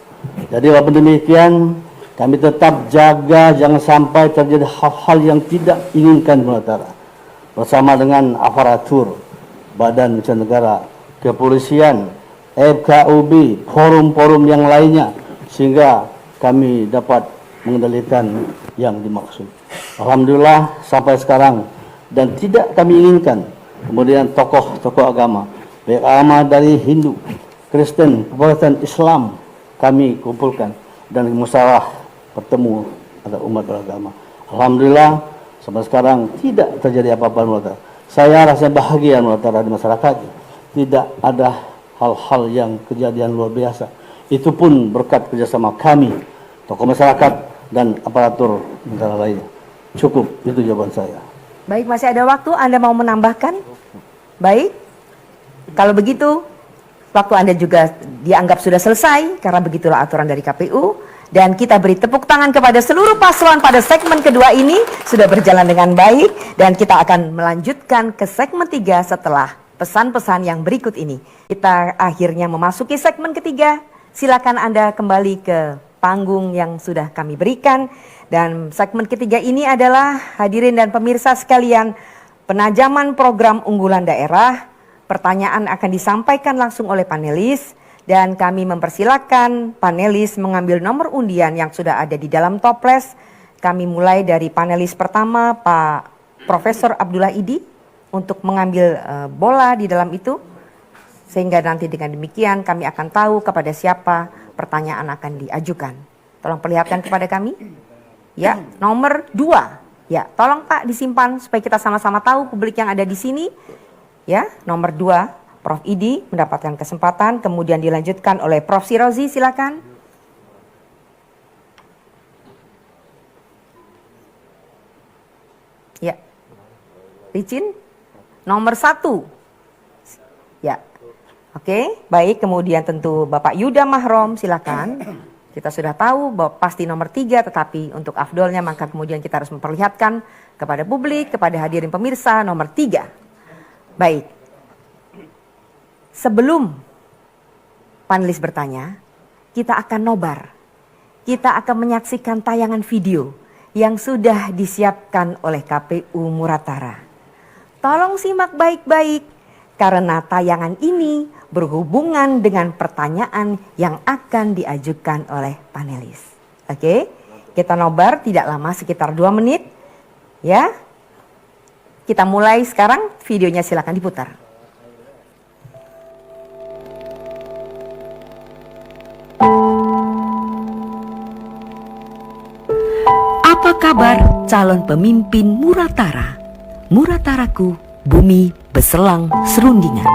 Jadi walaupun demikian, kami tetap jaga jangan sampai terjadi hal-hal yang tidak inginkan di Muratara. Bersama dengan aparatur, Badan Usaha Negara, kepolisian, FKUB, forum-forum yang lainnya, sehingga kami dapat mengendalikan yang dimaksud. Alhamdulillah sampai sekarang, dan tidak kami inginkan kemudian tokoh-tokoh agama, baik agama dari Hindu, Kristen, Protestan, Islam, kami kumpulkan dan musyawarah bertemu antara umat beragama. Alhamdulillah sampai sekarang tidak terjadi apa-apa Muratara. Saya rasa bahagia Muratara di masyarakat. Tidak ada hal-hal yang kejadian luar biasa. Itu pun berkat kerjasama kami, tokoh masyarakat dan aparatur negara lainnya. Cukup, itu jawaban saya. Baik, masih ada waktu. Anda mau menambahkan? Baik. Kalau begitu, waktu Anda juga dianggap sudah selesai, karena begitulah aturan dari KPU. Dan kita beri tepuk tangan kepada seluruh paslon pada segmen kedua ini, sudah berjalan dengan baik. Dan kita akan melanjutkan ke segmen 3 setelah pesan-pesan yang berikut ini. Kita akhirnya memasuki segmen ketiga. Silakan Anda kembali ke panggung yang sudah kami berikan. Dan segmen ketiga ini adalah, hadirin dan pemirsa sekalian, penajaman program unggulan daerah. Pertanyaan akan disampaikan langsung oleh panelis, dan kami mempersilakan panelis mengambil nomor undian yang sudah ada di dalam toples. Kami mulai dari panelis pertama, Pak Profesor Abdullah Idi, untuk mengambil bola di dalam itu, sehingga nanti dengan demikian kami akan tahu kepada siapa pertanyaan akan diajukan. Tolong perlihatkan kepada kami. Ya, nomor 2. Ya, tolong Pak disimpan supaya kita sama-sama tahu, publik yang ada di sini. Ya, nomor 2, Prof. Idi mendapatkan kesempatan, kemudian dilanjutkan oleh Prof. Sirozi, silakan. Ya, Ricin, nomor 1. Ya, oke, baik, kemudian tentu Bapak Yuda Mahrom, silakan. Kita sudah tahu bahwa pasti nomor 3, tetapi untuk afdolnya maka kemudian kita harus memperlihatkan kepada publik, kepada hadirin pemirsa, nomor 3. Baik, sebelum panelis bertanya, kita akan nobar. Kita akan menyaksikan tayangan video yang sudah disiapkan oleh KPU Muratara. Tolong simak baik-baik, karena tayangan ini berhubungan dengan pertanyaan yang akan diajukan oleh panelis. Oke, kita nobar tidak lama, sekitar 2 menit. Ya, kita mulai sekarang, videonya silakan diputar. Apa kabar calon pemimpin Muratara? Murataraku, bumi beselang serundingan.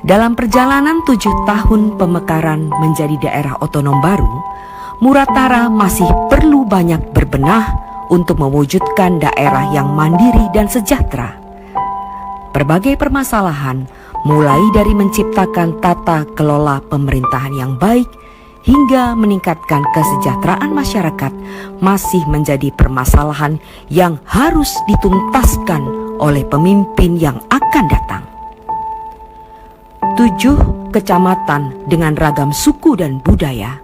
Dalam perjalanan 7 tahun pemekaran menjadi daerah otonom baru, Muratara masih perlu banyak berbenah untuk mewujudkan daerah yang mandiri dan sejahtera. Berbagai permasalahan, mulai dari menciptakan tata kelola pemerintahan yang baik hingga meningkatkan kesejahteraan masyarakat, masih menjadi permasalahan yang harus dituntaskan oleh pemimpin yang akan datang. 7 kecamatan dengan ragam suku dan budaya,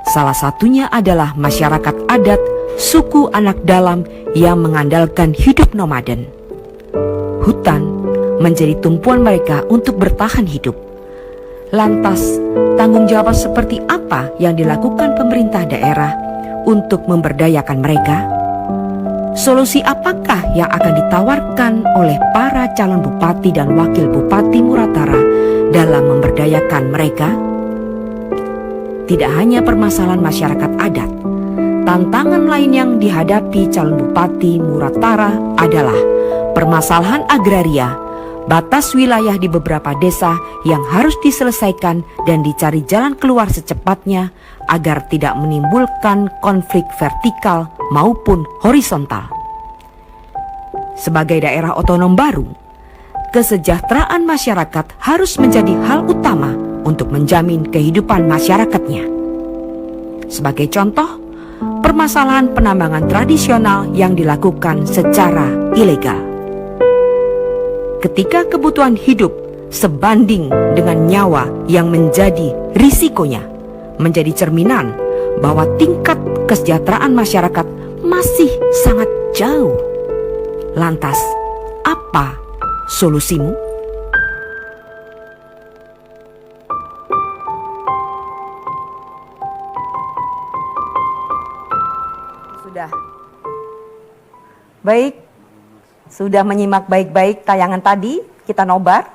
salah satunya adalah masyarakat adat suku Anak Dalam yang mengandalkan hidup nomaden. Hutan menjadi tumpuan mereka untuk bertahan hidup. Lantas, tanggung jawab seperti apa yang dilakukan pemerintah daerah untuk memberdayakan mereka? Solusi apakah yang akan ditawarkan oleh para calon bupati dan wakil bupati Muratara dalam memberdayakan mereka? Tidak hanya permasalahan masyarakat adat, tantangan lain yang dihadapi calon bupati Muratara adalah permasalahan agraria, batas wilayah di beberapa desa yang harus diselesaikan dan dicari jalan keluar secepatnya agar tidak menimbulkan konflik vertikal maupun horizontal. Sebagai daerah otonom baru, kesejahteraan masyarakat harus menjadi hal utama untuk menjamin kehidupan masyarakatnya. Sebagai contoh, permasalahan penambangan tradisional yang dilakukan secara ilegal. Ketika kebutuhan hidup sebanding dengan nyawa yang menjadi risikonya, menjadi cerminan bahwa tingkat kesejahteraan masyarakat masih sangat jauh. Lantas, apa solusimu? Sudah. Baik, sudah menyimak baik-baik tayangan tadi, kita nobar.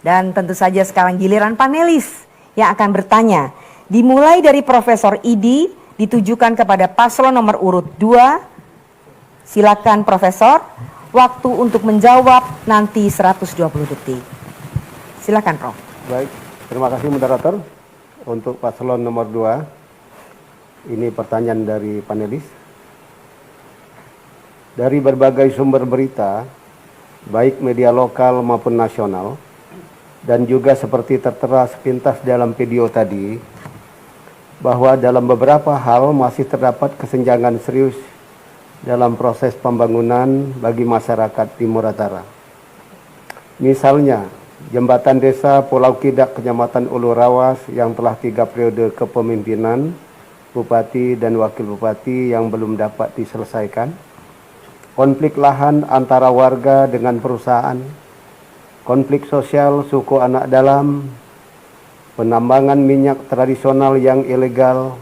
Dan tentu saja sekarang giliran panelis yang akan bertanya. Dimulai dari Profesor Idi, ditujukan kepada paslon nomor urut 2. Silakan Profesor, waktu untuk menjawab nanti 120 detik. Silakan Prof. Baik, terima kasih moderator. Untuk paslon nomor 2, ini pertanyaan dari panelis. Dari berbagai sumber berita, baik media lokal maupun nasional, dan juga seperti tertera sepintas dalam video tadi, bahwa dalam beberapa hal masih terdapat kesenjangan serius dalam proses pembangunan bagi masyarakat di Muratara. Misalnya, jembatan desa Pulau Kidak, Kecamatan Ulu Rawas yang telah 3 periode kepemimpinan Bupati dan Wakil Bupati yang belum dapat diselesaikan, konflik lahan antara warga dengan perusahaan, konflik sosial suku anak dalam, penambangan minyak tradisional yang ilegal,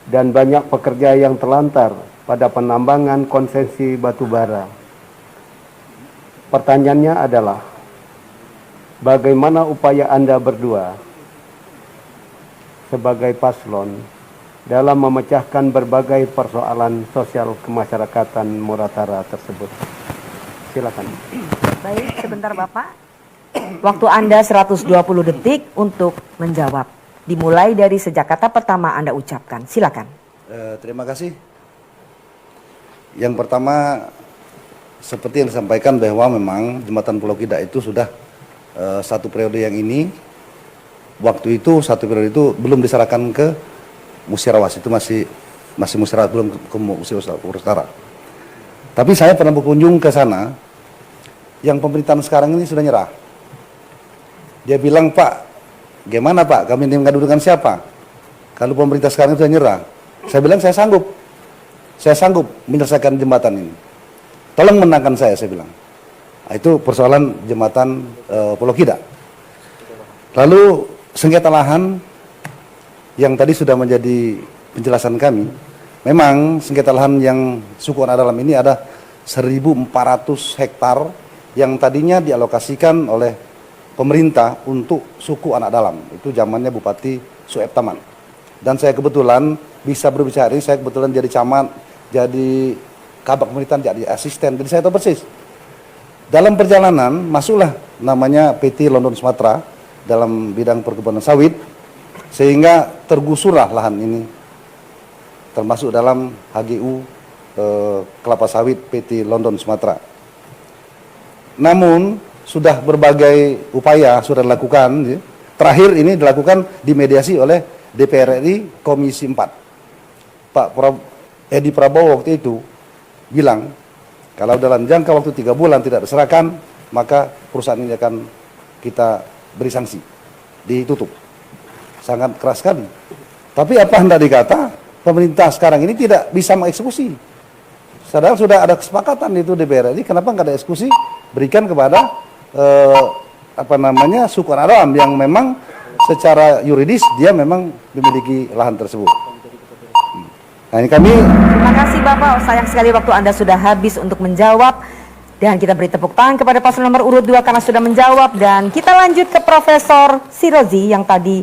dan banyak pekerja yang terlantar pada penambangan konsesi batu bara. Pertanyaannya adalah, bagaimana upaya Anda berdua sebagai paslon dalam memecahkan berbagai persoalan sosial kemasyarakatan Muratara tersebut? Silakan. Baik, sebentar Bapak. Waktu Anda 120 detik untuk menjawab. Dimulai dari sejak kata pertama Anda ucapkan. Silakan. Terima kasih. Yang pertama, seperti yang disampaikan bahwa memang jembatan Pulau Kidak itu sudah 1 periode yang ini, waktu itu 1 periode itu belum diserahkan ke Musirawas, itu masih Musirawas, belum ke Musirawas. Tapi saya pernah berkunjung ke sana, yang pemerintahan sekarang ini sudah nyerah. Dia bilang, Pak, gimana Pak, kami ngadu dengan siapa? Kalau pemerintah sekarang sudah nyerah. Saya bilang, saya sanggup menyelesaikan jembatan ini. Tolong menangkan saya bilang. Nah, itu persoalan jembatan Pulau Kidak. Lalu sengketa lahan yang tadi sudah menjadi penjelasan kami. Memang sengketa lahan yang suku anak dalam ini ada 1.400 hektar yang tadinya dialokasikan oleh pemerintah untuk suku anak dalam. Itu zamannya Bupati Sueb Taman. Dan saya kebetulan bisa berbicara, saya kebetulan jadi camat, jadi kabak pemerintahan, jadi asisten, jadi saya tahu persis. Dalam perjalanan masuklah namanya PT London Sumatera dalam bidang perkebunan sawit, sehingga tergusurlah lahan ini, termasuk dalam HGU kelapa sawit PT London Sumatera. Namun sudah berbagai upaya sudah dilakukan, ya. Terakhir ini dilakukan dimediasi oleh DPR RI Komisi 4. Pak Edi Prabowo waktu itu bilang, kalau dalam jangka waktu 3 bulan tidak diserahkan, maka perusahaan ini akan kita beri sanksi, ditutup. Sangat keras sekali. Tapi apa hendak dikata, pemerintah sekarang ini tidak bisa mengeksekusi. Padahal sudah ada kesepakatan itu DPR RI, kenapa nggak ada eksekusi? Berikan kepada suku alam yang memang secara yuridis dia memang memiliki lahan tersebut. Nah, ini kami. Terima kasih Bapak, sayang sekali waktu Anda sudah habis untuk menjawab. Dan kita beri tepuk tangan kepada paslon nomor urut 2 karena sudah menjawab. Dan kita lanjut ke Profesor Sirozi yang tadi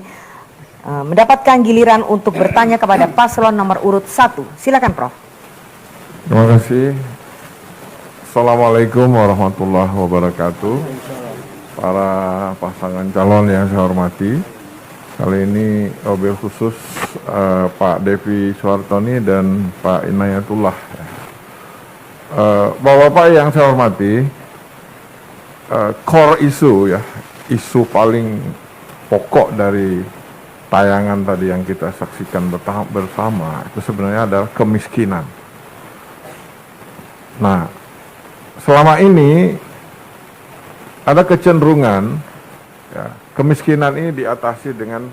mendapatkan giliran untuk bertanya kepada paslon nomor urut 1. Silakan Prof. Terima kasih. Assalamualaikum warahmatullahi wabarakatuh. Para pasangan calon yang saya hormati, kali ini wabil khusus Pak Devi Suhartoni dan Pak Inayatullah. Bapak-bapak yang saya hormati, core isu ya, isu paling pokok dari tayangan tadi yang kita saksikan bersama itu sebenarnya adalah kemiskinan. Nah, selama ini ada kecenderungan ya, kemiskinan ini diatasi dengan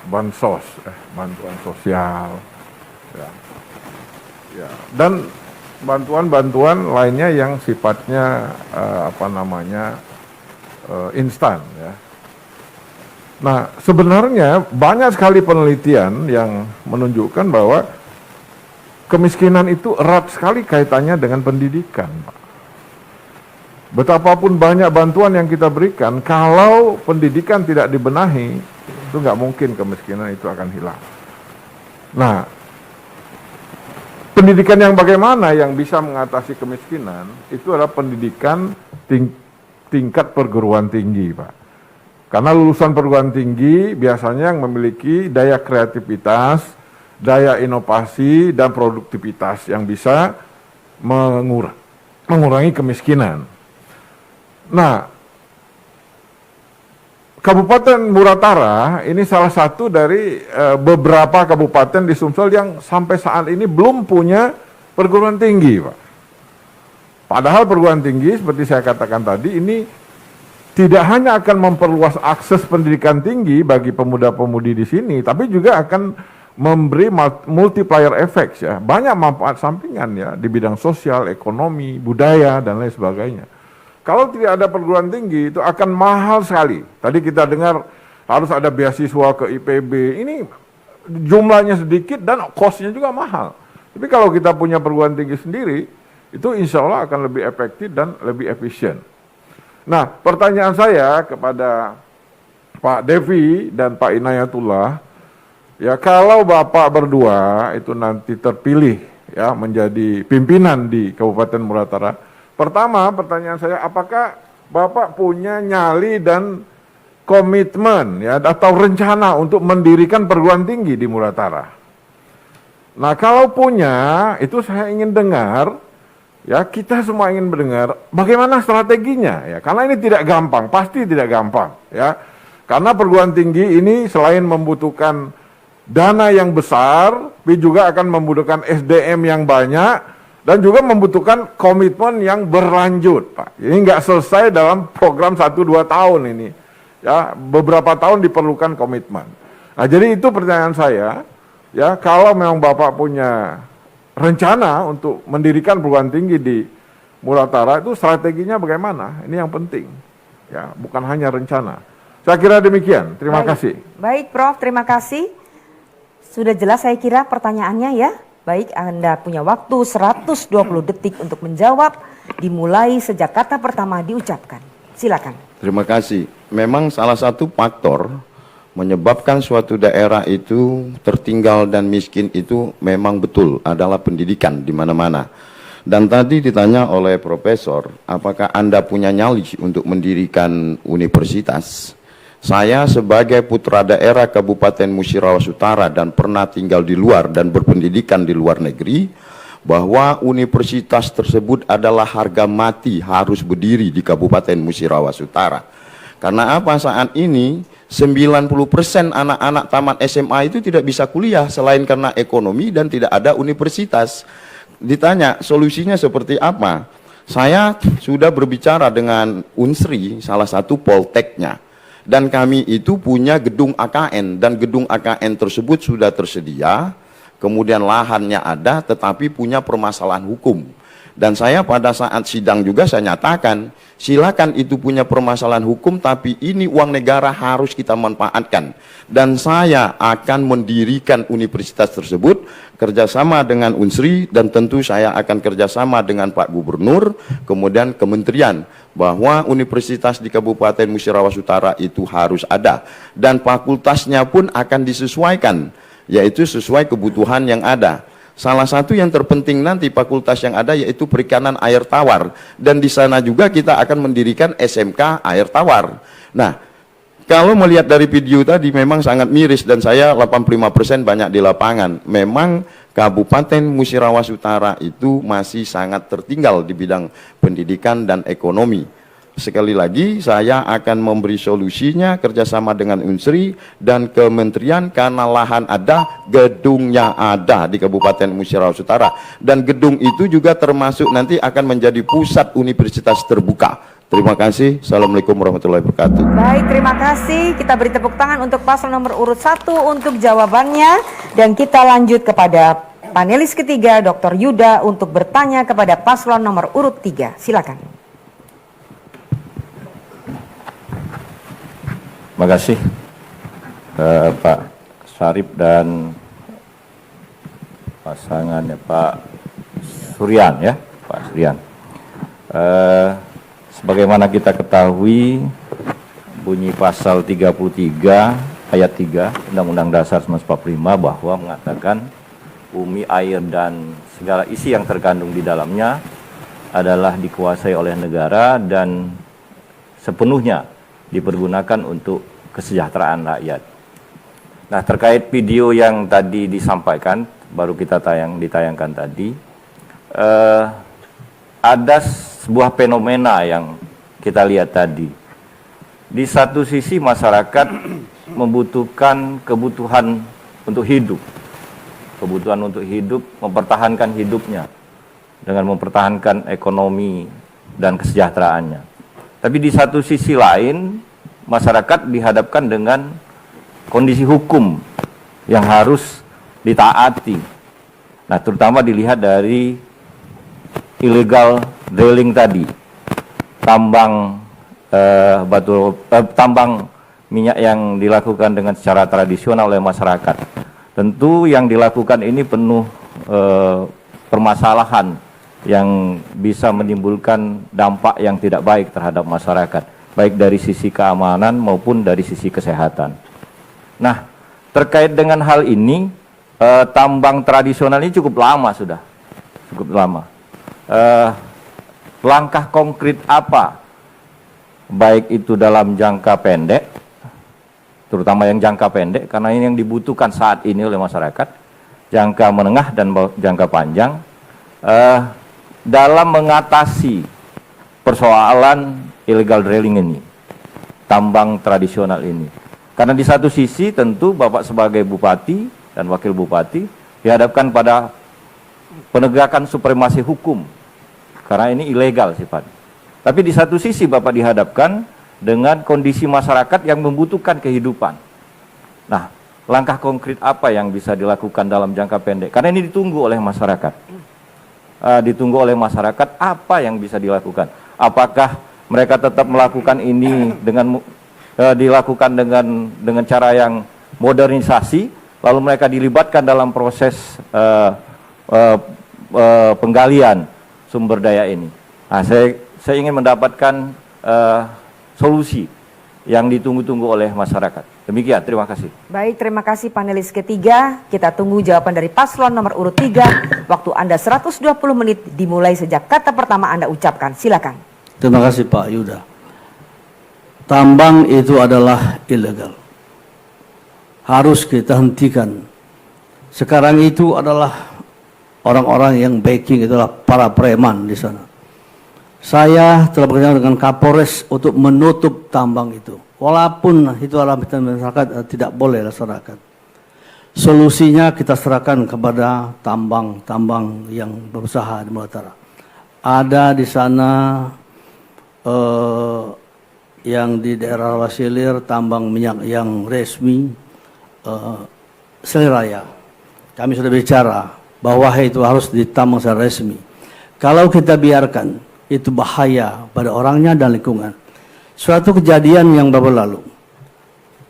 bansos, bantuan sosial, ya, dan bantuan-bantuan lainnya yang sifatnya instan. Ya. Nah, sebenarnya banyak sekali penelitian yang menunjukkan bahwa kemiskinan itu erat sekali kaitannya dengan pendidikan, Pak. Betapapun banyak bantuan yang kita berikan, kalau pendidikan tidak dibenahi, itu nggak mungkin kemiskinan itu akan hilang. Nah, pendidikan yang bagaimana yang bisa mengatasi kemiskinan, itu adalah pendidikan tingkat perguruan tinggi, Pak. Karena lulusan perguruan tinggi biasanya yang memiliki daya kreativitas, daya inovasi, dan produktivitas yang bisa mengurangi kemiskinan. Nah, Kabupaten Muratara ini salah satu dari beberapa kabupaten di Sumsel yang sampai saat ini belum punya perguruan tinggi, Pak. Padahal perguruan tinggi seperti saya katakan tadi ini tidak hanya akan memperluas akses pendidikan tinggi bagi pemuda-pemudi di sini, tapi juga akan memberi multiplier effects ya, banyak manfaat sampingan ya di bidang sosial, ekonomi, budaya dan lain sebagainya. Kalau tidak ada perguruan tinggi itu akan mahal sekali. Tadi kita dengar harus ada beasiswa ke IPB. Ini jumlahnya sedikit dan cost-nya juga mahal. Tapi kalau kita punya perguruan tinggi sendiri, itu insya Allah akan lebih efektif dan lebih efisien. Nah, pertanyaan saya kepada Pak Devi dan Pak Inayatullah, ya kalau Bapak berdua itu nanti terpilih ya menjadi pimpinan di Kabupaten Muratara, pertama pertanyaan saya, apakah Bapak punya nyali dan komitmen ya atau rencana untuk mendirikan perguruan tinggi di Muratara? Nah, kalau punya, itu saya ingin dengar. Ya, kita semua ingin mendengar bagaimana strateginya ya. Karena ini tidak gampang, pasti tidak gampang ya. Karena perguruan tinggi ini selain membutuhkan dana yang besar, tapi juga akan membutuhkan SDM yang banyak dan juga membutuhkan komitmen yang berlanjut, Pak. Ini nggak selesai dalam program 1-2 tahun ini. Ya, beberapa tahun diperlukan komitmen. Nah, jadi itu pertanyaan saya, ya, kalau memang Bapak punya rencana untuk mendirikan perguruan tinggi di Muratara, itu strateginya bagaimana? Ini yang penting, ya, bukan hanya rencana. Saya kira demikian. Terima kasih. Baik, Prof. Terima kasih. Sudah jelas saya kira pertanyaannya ya. Baik, Anda punya waktu 120 detik untuk menjawab, dimulai sejak kata pertama diucapkan. Silakan. Terima kasih. Memang salah satu faktor menyebabkan suatu daerah itu tertinggal dan miskin itu memang betul adalah pendidikan di mana-mana. Dan tadi ditanya oleh Profesor, apakah Anda punya nyali untuk mendirikan universitas? Saya sebagai putra daerah Kabupaten Musirawas Utara dan pernah tinggal di luar dan berpendidikan di luar negeri, bahwa universitas tersebut adalah harga mati harus berdiri di Kabupaten Musirawas Utara. Karena apa? Saat ini 90% anak-anak tamat SMA itu tidak bisa kuliah selain karena ekonomi dan tidak ada universitas. Ditanya solusinya seperti apa? Saya sudah berbicara dengan Unsri, salah satu polteknya, dan kami itu punya gedung AKN, dan gedung AKN tersebut sudah tersedia, kemudian lahannya ada tetapi punya permasalahan hukum. Dan saya pada saat sidang juga saya nyatakan, silakan itu punya permasalahan hukum, tapi ini uang negara harus kita manfaatkan. Dan saya akan mendirikan universitas tersebut kerjasama dengan Unsri, dan tentu saya akan kerjasama dengan Pak Gubernur, kemudian Kementerian, bahwa universitas di Kabupaten Musirawas Utara itu harus ada. Dan fakultasnya pun akan disesuaikan, yaitu sesuai kebutuhan yang ada. Salah satu yang terpenting nanti fakultas yang ada yaitu perikanan air tawar, dan di sana juga kita akan mendirikan SMK air tawar. Nah, kalau melihat dari video tadi memang sangat miris, dan saya 85% banyak di lapangan. Memang Kabupaten Musirawas Utara itu masih sangat tertinggal di bidang pendidikan dan ekonomi. Sekali lagi saya akan memberi solusinya kerjasama dengan Unsri dan Kementerian, karena lahan ada, gedungnya ada di Kabupaten Musirawas Utara, dan gedung itu juga termasuk nanti akan menjadi pusat universitas terbuka. Terima kasih. Assalamualaikum warahmatullahi wabarakatuh. Baik, terima kasih. Kita beri tepuk tangan untuk paslon nomor urut 1 untuk jawabannya, dan kita lanjut kepada panelis ketiga Dr. Yuda untuk bertanya kepada paslon nomor urut 3. Silakan. Terima kasih Pak Syarif dan pasangannya Pak Suryan ya, Pak Suryan. Sebagaimana kita ketahui, bunyi pasal 33 ayat 3 Undang-Undang Dasar 1945 bahwa mengatakan bumi, air, dan segala isi yang terkandung di dalamnya adalah dikuasai oleh negara dan sepenuhnya dipergunakan untuk kesejahteraan rakyat. Nah, terkait video yang tadi disampaikan, baru kita ditayangkan tadi, ada sebuah fenomena yang kita lihat tadi. Di satu sisi masyarakat membutuhkan kebutuhan untuk hidup, mempertahankan hidupnya dengan mempertahankan ekonomi dan kesejahteraannya. Tapi di satu sisi lain, masyarakat dihadapkan dengan kondisi hukum yang harus ditaati. Nah, terutama dilihat dari illegal drilling tadi, tambang tambang minyak yang dilakukan dengan secara tradisional oleh masyarakat. Tentu yang dilakukan ini penuh permasalahan yang bisa menimbulkan dampak yang tidak baik terhadap masyarakat, baik dari sisi keamanan maupun dari sisi kesehatan. Nah, terkait dengan hal ini, tambang tradisional ini cukup lama sudah, langkah konkret apa, baik itu dalam jangka pendek, terutama yang jangka pendek, karena ini yang dibutuhkan saat ini oleh masyarakat, jangka menengah dan jangka panjang, dalam mengatasi persoalan illegal drilling ini, tambang tradisional ini. Karena di satu sisi tentu Bapak sebagai Bupati dan Wakil Bupati dihadapkan pada penegakan supremasi hukum, karena ini ilegal sifatnya. Tapi di satu sisi Bapak dihadapkan dengan kondisi masyarakat yang membutuhkan kehidupan. Nah, langkah konkret apa yang bisa dilakukan dalam jangka pendek? Karena ini ditunggu oleh masyarakat. Apa yang bisa dilakukan? Apakah mereka tetap melakukan ini dengan dilakukan dengan cara yang modernisasi, lalu mereka dilibatkan dalam proses penggalian sumber daya ini? Nah, saya ingin mendapatkan solusi yang ditunggu-tunggu oleh masyarakat. Demikian, terima kasih. Baik, terima kasih panelis ketiga. Kita tunggu jawaban dari paslon nomor urut 3. Waktu Anda 120 menit dimulai sejak kata pertama Anda ucapkan. Silakan. Terima kasih Pak Yuda. Tambang itu adalah ilegal. Harus kita hentikan. Sekarang itu adalah orang-orang yang backing itulah para preman di sana. Saya telah bekerja dengan Kapolres untuk menutup tambang itu. Walaupun itu adalah masyarakat tidak boleh masyarakat. Solusinya kita serahkan kepada tambang-tambang yang berusaha di Utara. Ada di sana yang di daerah Wasilir tambang minyak yang resmi Seliraya. Kami sudah bicara bahwa itu harus ditambang secara resmi. Kalau kita biarkan, itu bahaya pada orangnya dan lingkungan. Suatu kejadian yang baru lalu,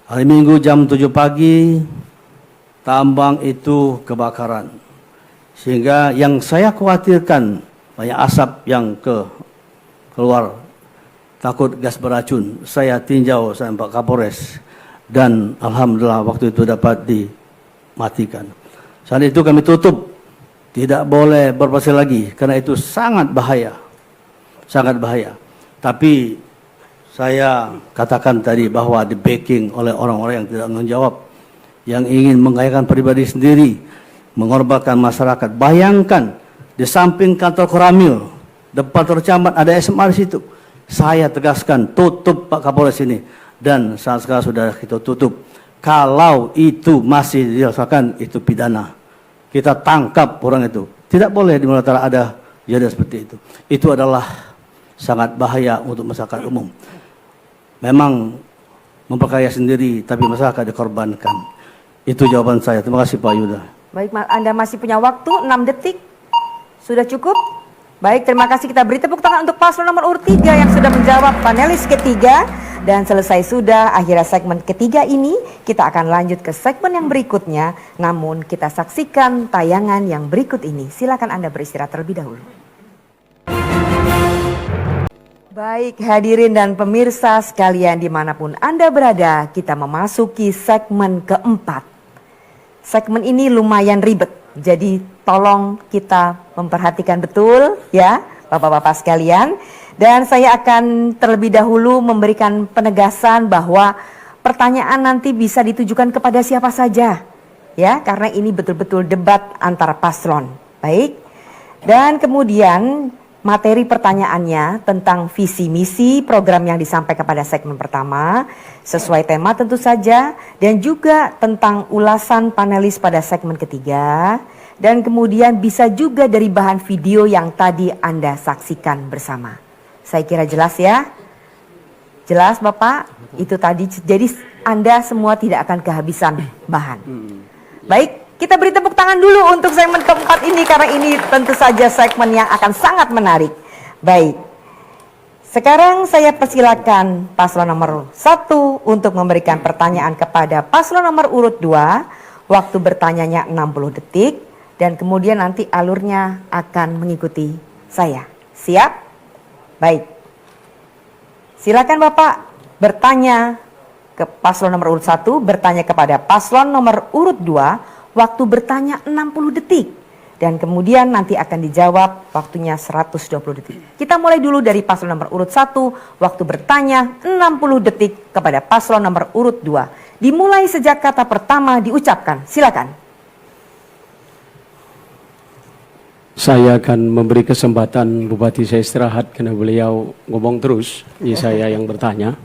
hari Minggu jam 7 pagi, tambang itu kebakaran. Sehingga yang saya khawatirkan, banyak asap yang keluar, takut gas beracun. Saya tinjau sampai Pak Kapolres, dan alhamdulillah waktu itu dapat dimatikan. Saat itu kami tutup, tidak boleh berpasir lagi karena itu sangat bahaya, sangat bahaya. Tapi saya katakan tadi bahwa di backing oleh orang-orang yang tidak menjawab, yang ingin mengayakan pribadi sendiri, mengorbankan masyarakat. Bayangkan di samping kantor Koramil, depan tercamat ada SMA di situ. Saya tegaskan tutup Pak Kapolres ini, dan saat sekarang sudah kita tutup. Kalau itu masih dirasakan, itu pidana. Kita tangkap orang itu. Tidak boleh di Muratara ada kejadian seperti itu. Itu adalah sangat bahaya untuk masyarakat umum. Memang memperkaya sendiri, tapi masyarakat dikorbankan. Itu jawaban saya. Terima kasih Pak Yuda. Baik, Anda masih punya waktu 6 detik. Sudah cukup? Baik, terima kasih. Kita beri tepuk tangan untuk paslon nomor urut 3 yang sudah menjawab panelis ketiga. Dan selesai sudah akhirnya segmen ketiga ini, kita akan lanjut ke segmen yang berikutnya. Namun kita saksikan tayangan yang berikut ini. Silakan Anda beristirahat terlebih dahulu. Baik, hadirin dan pemirsa sekalian dimanapun Anda berada, kita memasuki segmen keempat. Segmen ini lumayan ribet, jadi tolong kita memperhatikan betul ya Bapak-bapak sekalian. Dan saya akan terlebih dahulu memberikan penegasan bahwa pertanyaan nanti bisa ditujukan kepada siapa saja ya, karena ini betul-betul debat antara paslon. Baik. Dan kemudian materi pertanyaannya tentang visi misi program yang disampaikan pada segmen pertama, sesuai tema tentu saja, dan juga tentang ulasan panelis pada segmen ketiga, dan kemudian bisa juga dari bahan video yang tadi Anda saksikan bersama. Saya kira jelas ya? Jelas Bapak? Itu tadi, jadi Anda semua tidak akan kehabisan bahan. Baik, kita beri tepuk tangan dulu untuk segmen keempat ini, karena ini tentu saja segmen yang akan sangat menarik. Baik, sekarang saya persilakan paslon nomor 1 untuk memberikan pertanyaan kepada paslon nomor urut 2. Waktu bertanyanya 60 detik, dan kemudian nanti alurnya akan mengikuti saya. Siap? Baik, silakan Bapak bertanya ke paslon nomor urut 1, bertanya kepada paslon nomor urut 2, waktu bertanya 60 detik. Dan kemudian nanti akan dijawab waktunya 120 detik. Kita mulai dulu dari paslon nomor urut 1, waktu bertanya 60 detik kepada paslon nomor urut 2. Dimulai sejak kata pertama diucapkan, silakan. Saya akan memberi kesempatan Bupati saya istirahat karena beliau ngomong terus, ini saya yang bertanya.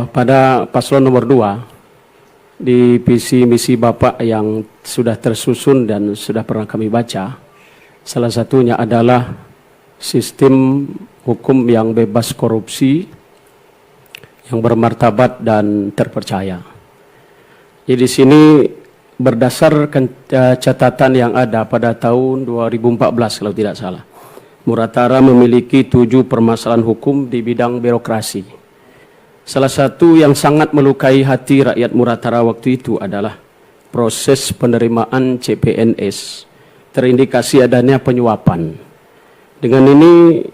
Pada paslon nomor 2, di visi misi Bapak yang sudah tersusun dan sudah pernah kami baca, salah satunya adalah sistem hukum yang bebas korupsi, yang bermartabat dan terpercaya. Jadi di sini berdasarkan catatan yang ada pada tahun 2014 kalau tidak salah, Muratara memiliki 7 permasalahan hukum di bidang birokrasi. Salah satu yang sangat melukai hati rakyat Muratara waktu itu adalah proses penerimaan CPNS. Terindikasi adanya penyuapan. Dengan ini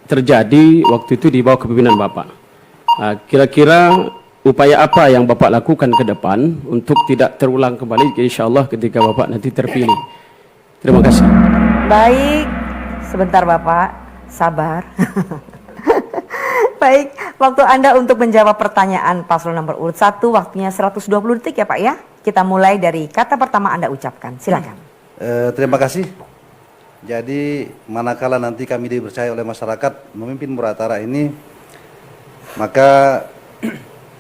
terjadi waktu itu di bawah kepemimpinan Bapak. Kira-kira upaya apa yang Bapak lakukan ke depan untuk tidak terulang kembali, insya-Allah ketika Bapak nanti terpilih? Terima kasih. Baik, sebentar Bapak, sabar. Baik, waktu Anda untuk menjawab pertanyaan paslon nomor urut 1, waktunya 120 detik ya Pak ya. Kita mulai dari kata pertama Anda ucapkan, silakan. Terima kasih. Jadi manakala nanti kami dipercaya oleh masyarakat memimpin Muratara ini, maka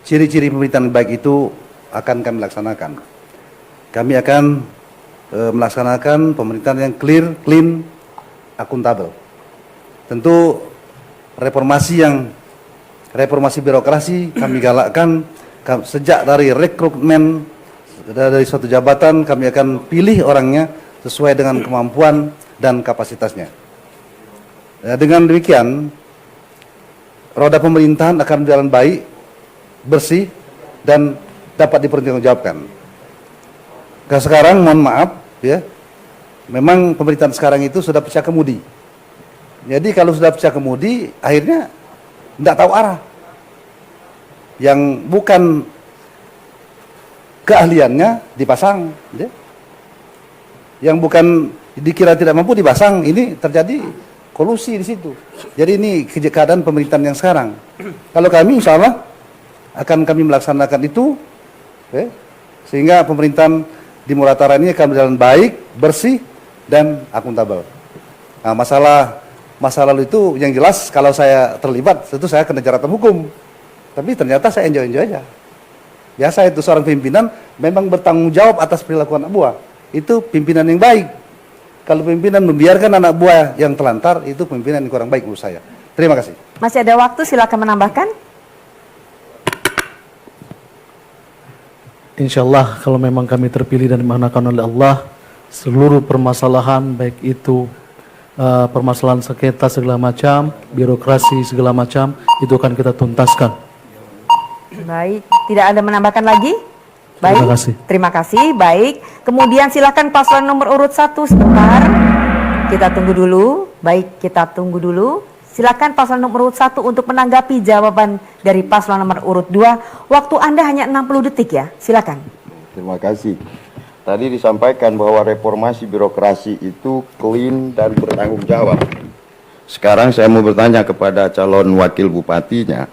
ciri-ciri pemerintahan baik itu akan kami laksanakan. Kami akan melaksanakan pemerintahan yang clear, clean, akuntabel. Tentu reformasi birokrasi kami galakkan sejak dari rekrutmen dari suatu jabatan. Kami akan pilih orangnya sesuai dengan kemampuan dan kapasitasnya. Dengan demikian, roda pemerintahan akan berjalan baik, bersih, dan dapat dipertanggungjawabkan. Sekarang mohon maaf ya, memang pemerintahan sekarang itu sudah pecah kemudi. Jadi kalau sudah pecah kemudi, akhirnya tidak tahu arah. Yang bukan keahliannya dipasang, ya. Yang bukan dikira tidak mampu dipasang, ini terjadi kolusi di situ. Jadi ini keadaan pemerintahan yang sekarang. Kalau kami insya Allah akan kami melaksanakan itu, ya, sehingga pemerintahan di Muratara ini akan berjalan baik, bersih, dan akuntabel. Nah, masa lalu itu yang jelas kalau saya terlibat, tentu saya kena jeratan hukum. Tapi ternyata saya enjoy aja. Biasa itu seorang pimpinan memang bertanggung jawab atas perilaku anak buah. Itu pimpinan yang baik. Kalau pimpinan membiarkan anak buah yang telantar, itu pimpinan yang kurang baik menurut saya. Terima kasih. Masih ada waktu, silakan menambahkan. Insya Allah kalau memang kami terpilih dan dimanakan oleh Allah, seluruh permasalahan baik itu permasalahan sengketa segala macam, birokrasi segala macam, itu akan kita tuntaskan. Baik, tidak ada menambahkan lagi? Baik, Terima kasih. Terima kasih, baik. Kemudian silakan paslon nomor urut 1 sebentar. Kita tunggu dulu. Baik, kita tunggu dulu. Silakan paslon nomor urut 1 untuk menanggapi jawaban dari paslon nomor urut 2. Waktu Anda hanya 60 detik ya, silakan. Terima kasih. Tadi disampaikan bahwa reformasi birokrasi itu clean dan bertanggung jawab. Sekarang saya mau bertanya kepada calon wakil bupatinya,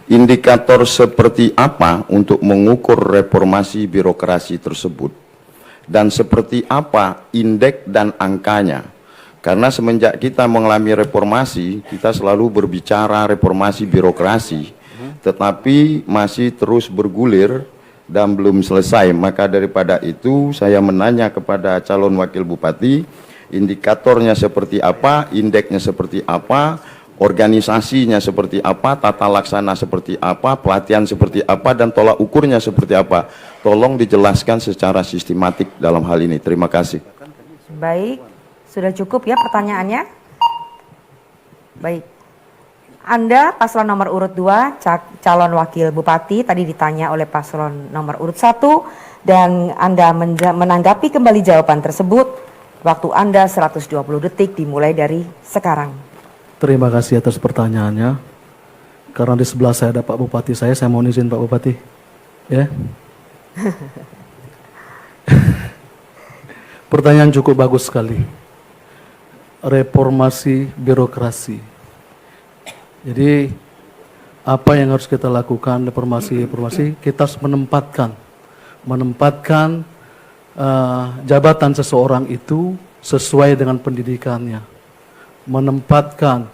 indikator seperti apa untuk mengukur reformasi birokrasi tersebut? Dan seperti apa indeks dan angkanya? Karena semenjak kita mengalami reformasi, kita selalu berbicara reformasi birokrasi, tetapi masih terus bergulir dan belum selesai. Maka daripada itu saya menanya kepada calon wakil bupati, indikatornya seperti apa, indeksnya seperti apa, organisasinya seperti apa, tata laksana seperti apa, pelatihan seperti apa, dan tolak ukurnya seperti apa. Tolong dijelaskan secara sistematik dalam hal ini. Terima kasih. Baik, sudah cukup ya pertanyaannya? Baik. Anda paslon nomor urut 2, calon wakil bupati, tadi ditanya oleh paslon nomor urut 1, dan Anda menanggapi kembali jawaban tersebut. Waktu Anda 120 detik dimulai dari sekarang. Terima kasih atas pertanyaannya. Karena di sebelah saya ada Pak Bupati saya mau izin Pak Bupati. Ya. Pertanyaan cukup bagus sekali. Reformasi birokrasi. Jadi apa yang harus kita lakukan reformasi kita harus menempatkan jabatan seseorang itu sesuai dengan pendidikannya, menempatkan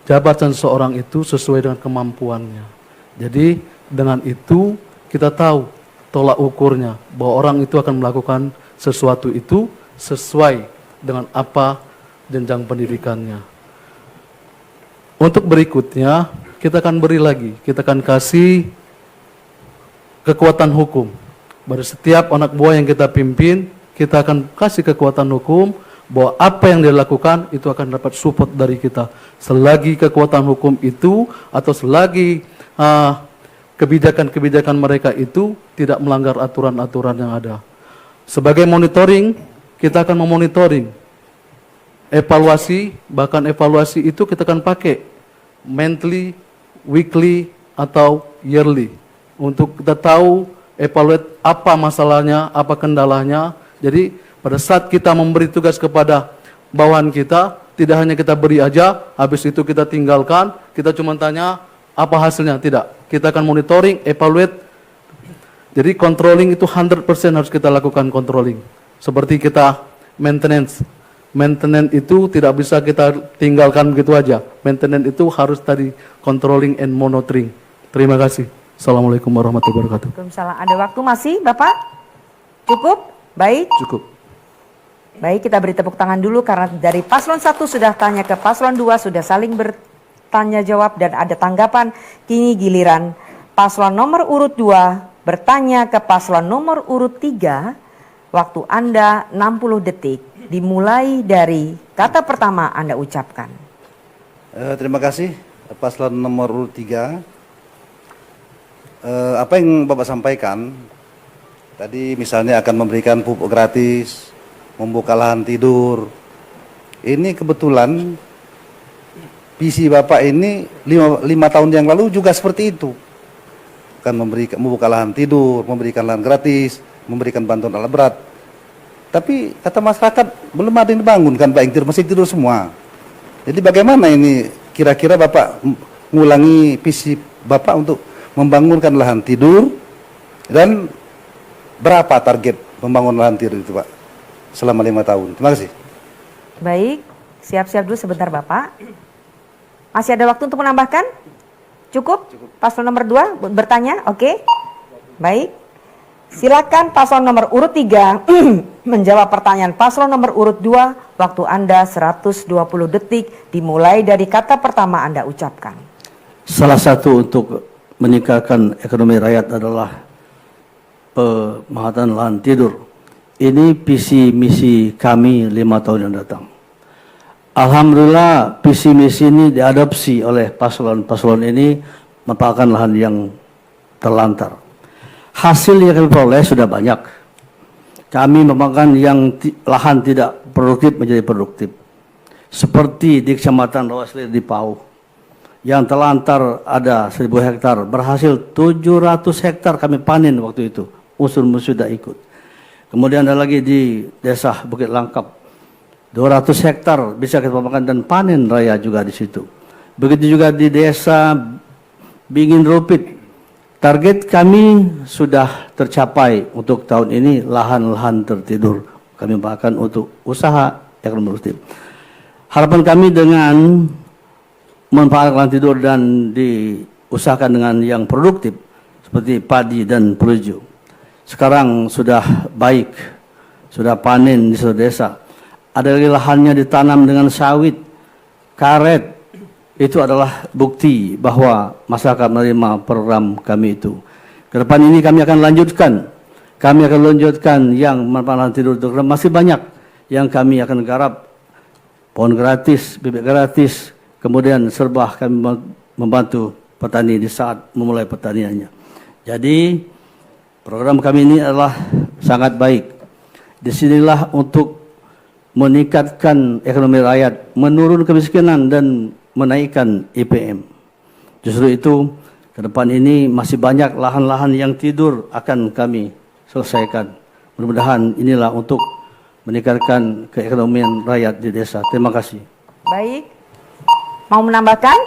jabatan seseorang itu sesuai dengan kemampuannya. Jadi dengan itu kita tahu tolak ukurnya bahwa orang itu akan melakukan sesuatu itu sesuai dengan apa jenjang pendidikannya. Untuk berikutnya, kita akan beri lagi, kita akan kasih kekuatan hukum. Pada setiap anak buah yang kita pimpin, kita akan kasih kekuatan hukum, bahwa apa yang dia lakukan itu akan dapat support dari kita. Selagi kekuatan hukum itu, atau selagi kebijakan-kebijakan mereka itu tidak melanggar aturan-aturan yang ada. Sebagai monitoring, kita akan memonitoring. Evaluasi, bahkan evaluasi itu kita akan pakai monthly, weekly, atau yearly. Untuk kita tahu, evaluate apa masalahnya, apa kendalanya. Jadi pada saat kita memberi tugas kepada bawahan kita, tidak hanya kita beri aja, habis itu kita tinggalkan, kita cuma tanya apa hasilnya, tidak. Kita akan monitoring, evaluate. Jadi controlling itu 100% harus kita lakukan controlling. Seperti kita maintenance. Maintenance itu tidak bisa kita tinggalkan begitu aja. Maintenance itu harus tadi controlling and monitoring. Terima kasih. Assalamualaikum warahmatullahi wabarakatuh. Waalaikumsalam. Ada waktu masih, Bapak? Cukup? Baik. Cukup. Baik, kita beri tepuk tangan dulu karena dari paslon 1 sudah tanya ke paslon 2, sudah saling bertanya jawab dan ada tanggapan. Kini giliran paslon nomor urut 2 bertanya ke paslon nomor urut 3. Waktu Anda 60 detik dimulai dari kata pertama Anda ucapkan. Terima kasih paslon nomor urut 3. Apa yang Bapak sampaikan tadi, misalnya akan memberikan pupuk gratis, membuka lahan tidur. Ini kebetulan visi Bapak ini 5 tahun yang lalu juga seperti itu. Akan membuka lahan tidur, memberikan lahan gratis, memberikan bantuan alat berat. Tapi kata masyarakat belum ada yang dibangun kan Pak, yang masih tidur semua. Jadi bagaimana ini kira-kira Bapak mengulangi visi Bapak untuk membangunkan lahan tidur, dan berapa target membangun lahan tidur itu Pak selama 5 tahun? Terima kasih. Baik, siap-siap dulu sebentar Bapak. Masih ada waktu untuk menambahkan? Cukup? Paslon nomor 2 bertanya? Oke. Baik. Silakan paslon nomor urut 3 menjawab pertanyaan paslon nomor urut 2. Waktu Anda 120 detik dimulai dari kata pertama Anda ucapkan. Salah satu untuk meningkatkan ekonomi rakyat adalah pemanfaatan lahan tidur. Ini visi misi kami 5 tahun yang datang. Alhamdulillah visi misi ini diadopsi oleh paslon-paslon ini, merupakan lahan yang terlantar. Hasil yang kami peroleh sudah banyak. Kami mengembangkan yang lahan tidak produktif menjadi produktif. Seperti di Kecamatan Rawaslir di Pau, yang terlantar ada 1000 hektar, berhasil 700 hektar kami panen waktu itu. Unsur-unsur sudah ikut. Kemudian ada lagi di Desa Bukit Langkap, 200 hektar bisa kita makan dan panen raya juga di situ. Begitu juga di Desa Bingin Rupit, target kami sudah tercapai untuk tahun ini, lahan-lahan tertidur kami bahkan untuk usaha ekonomi produktif. Harapan kami dengan memanfaatkan lahan tidur dan diusahakan dengan yang produktif seperti padi dan peluju. Sekarang sudah baik, sudah panen di seluruh desa. Ada lagi lahannya ditanam dengan sawit, karet. Itu adalah bukti bahwa masyarakat menerima program kami itu. Ke depan ini kami akan lanjutkan. Kami akan lanjutkan yang memanfaatkan tidur itu. Masih banyak yang kami akan garap. Pohon gratis, bibit gratis. Kemudian serba kami membantu petani di saat memulai pertaniannya. Jadi program kami ini adalah sangat baik. Disinilah untuk meningkatkan ekonomi rakyat, menurunkan kemiskinan dan menaikkan IPM. Justru itu ke depan ini masih banyak lahan-lahan yang tidur akan kami selesaikan. Mudah-mudahan inilah untuk meningkatkan keekonomian rakyat di desa. Terima kasih. Baik. Mau menambahkan?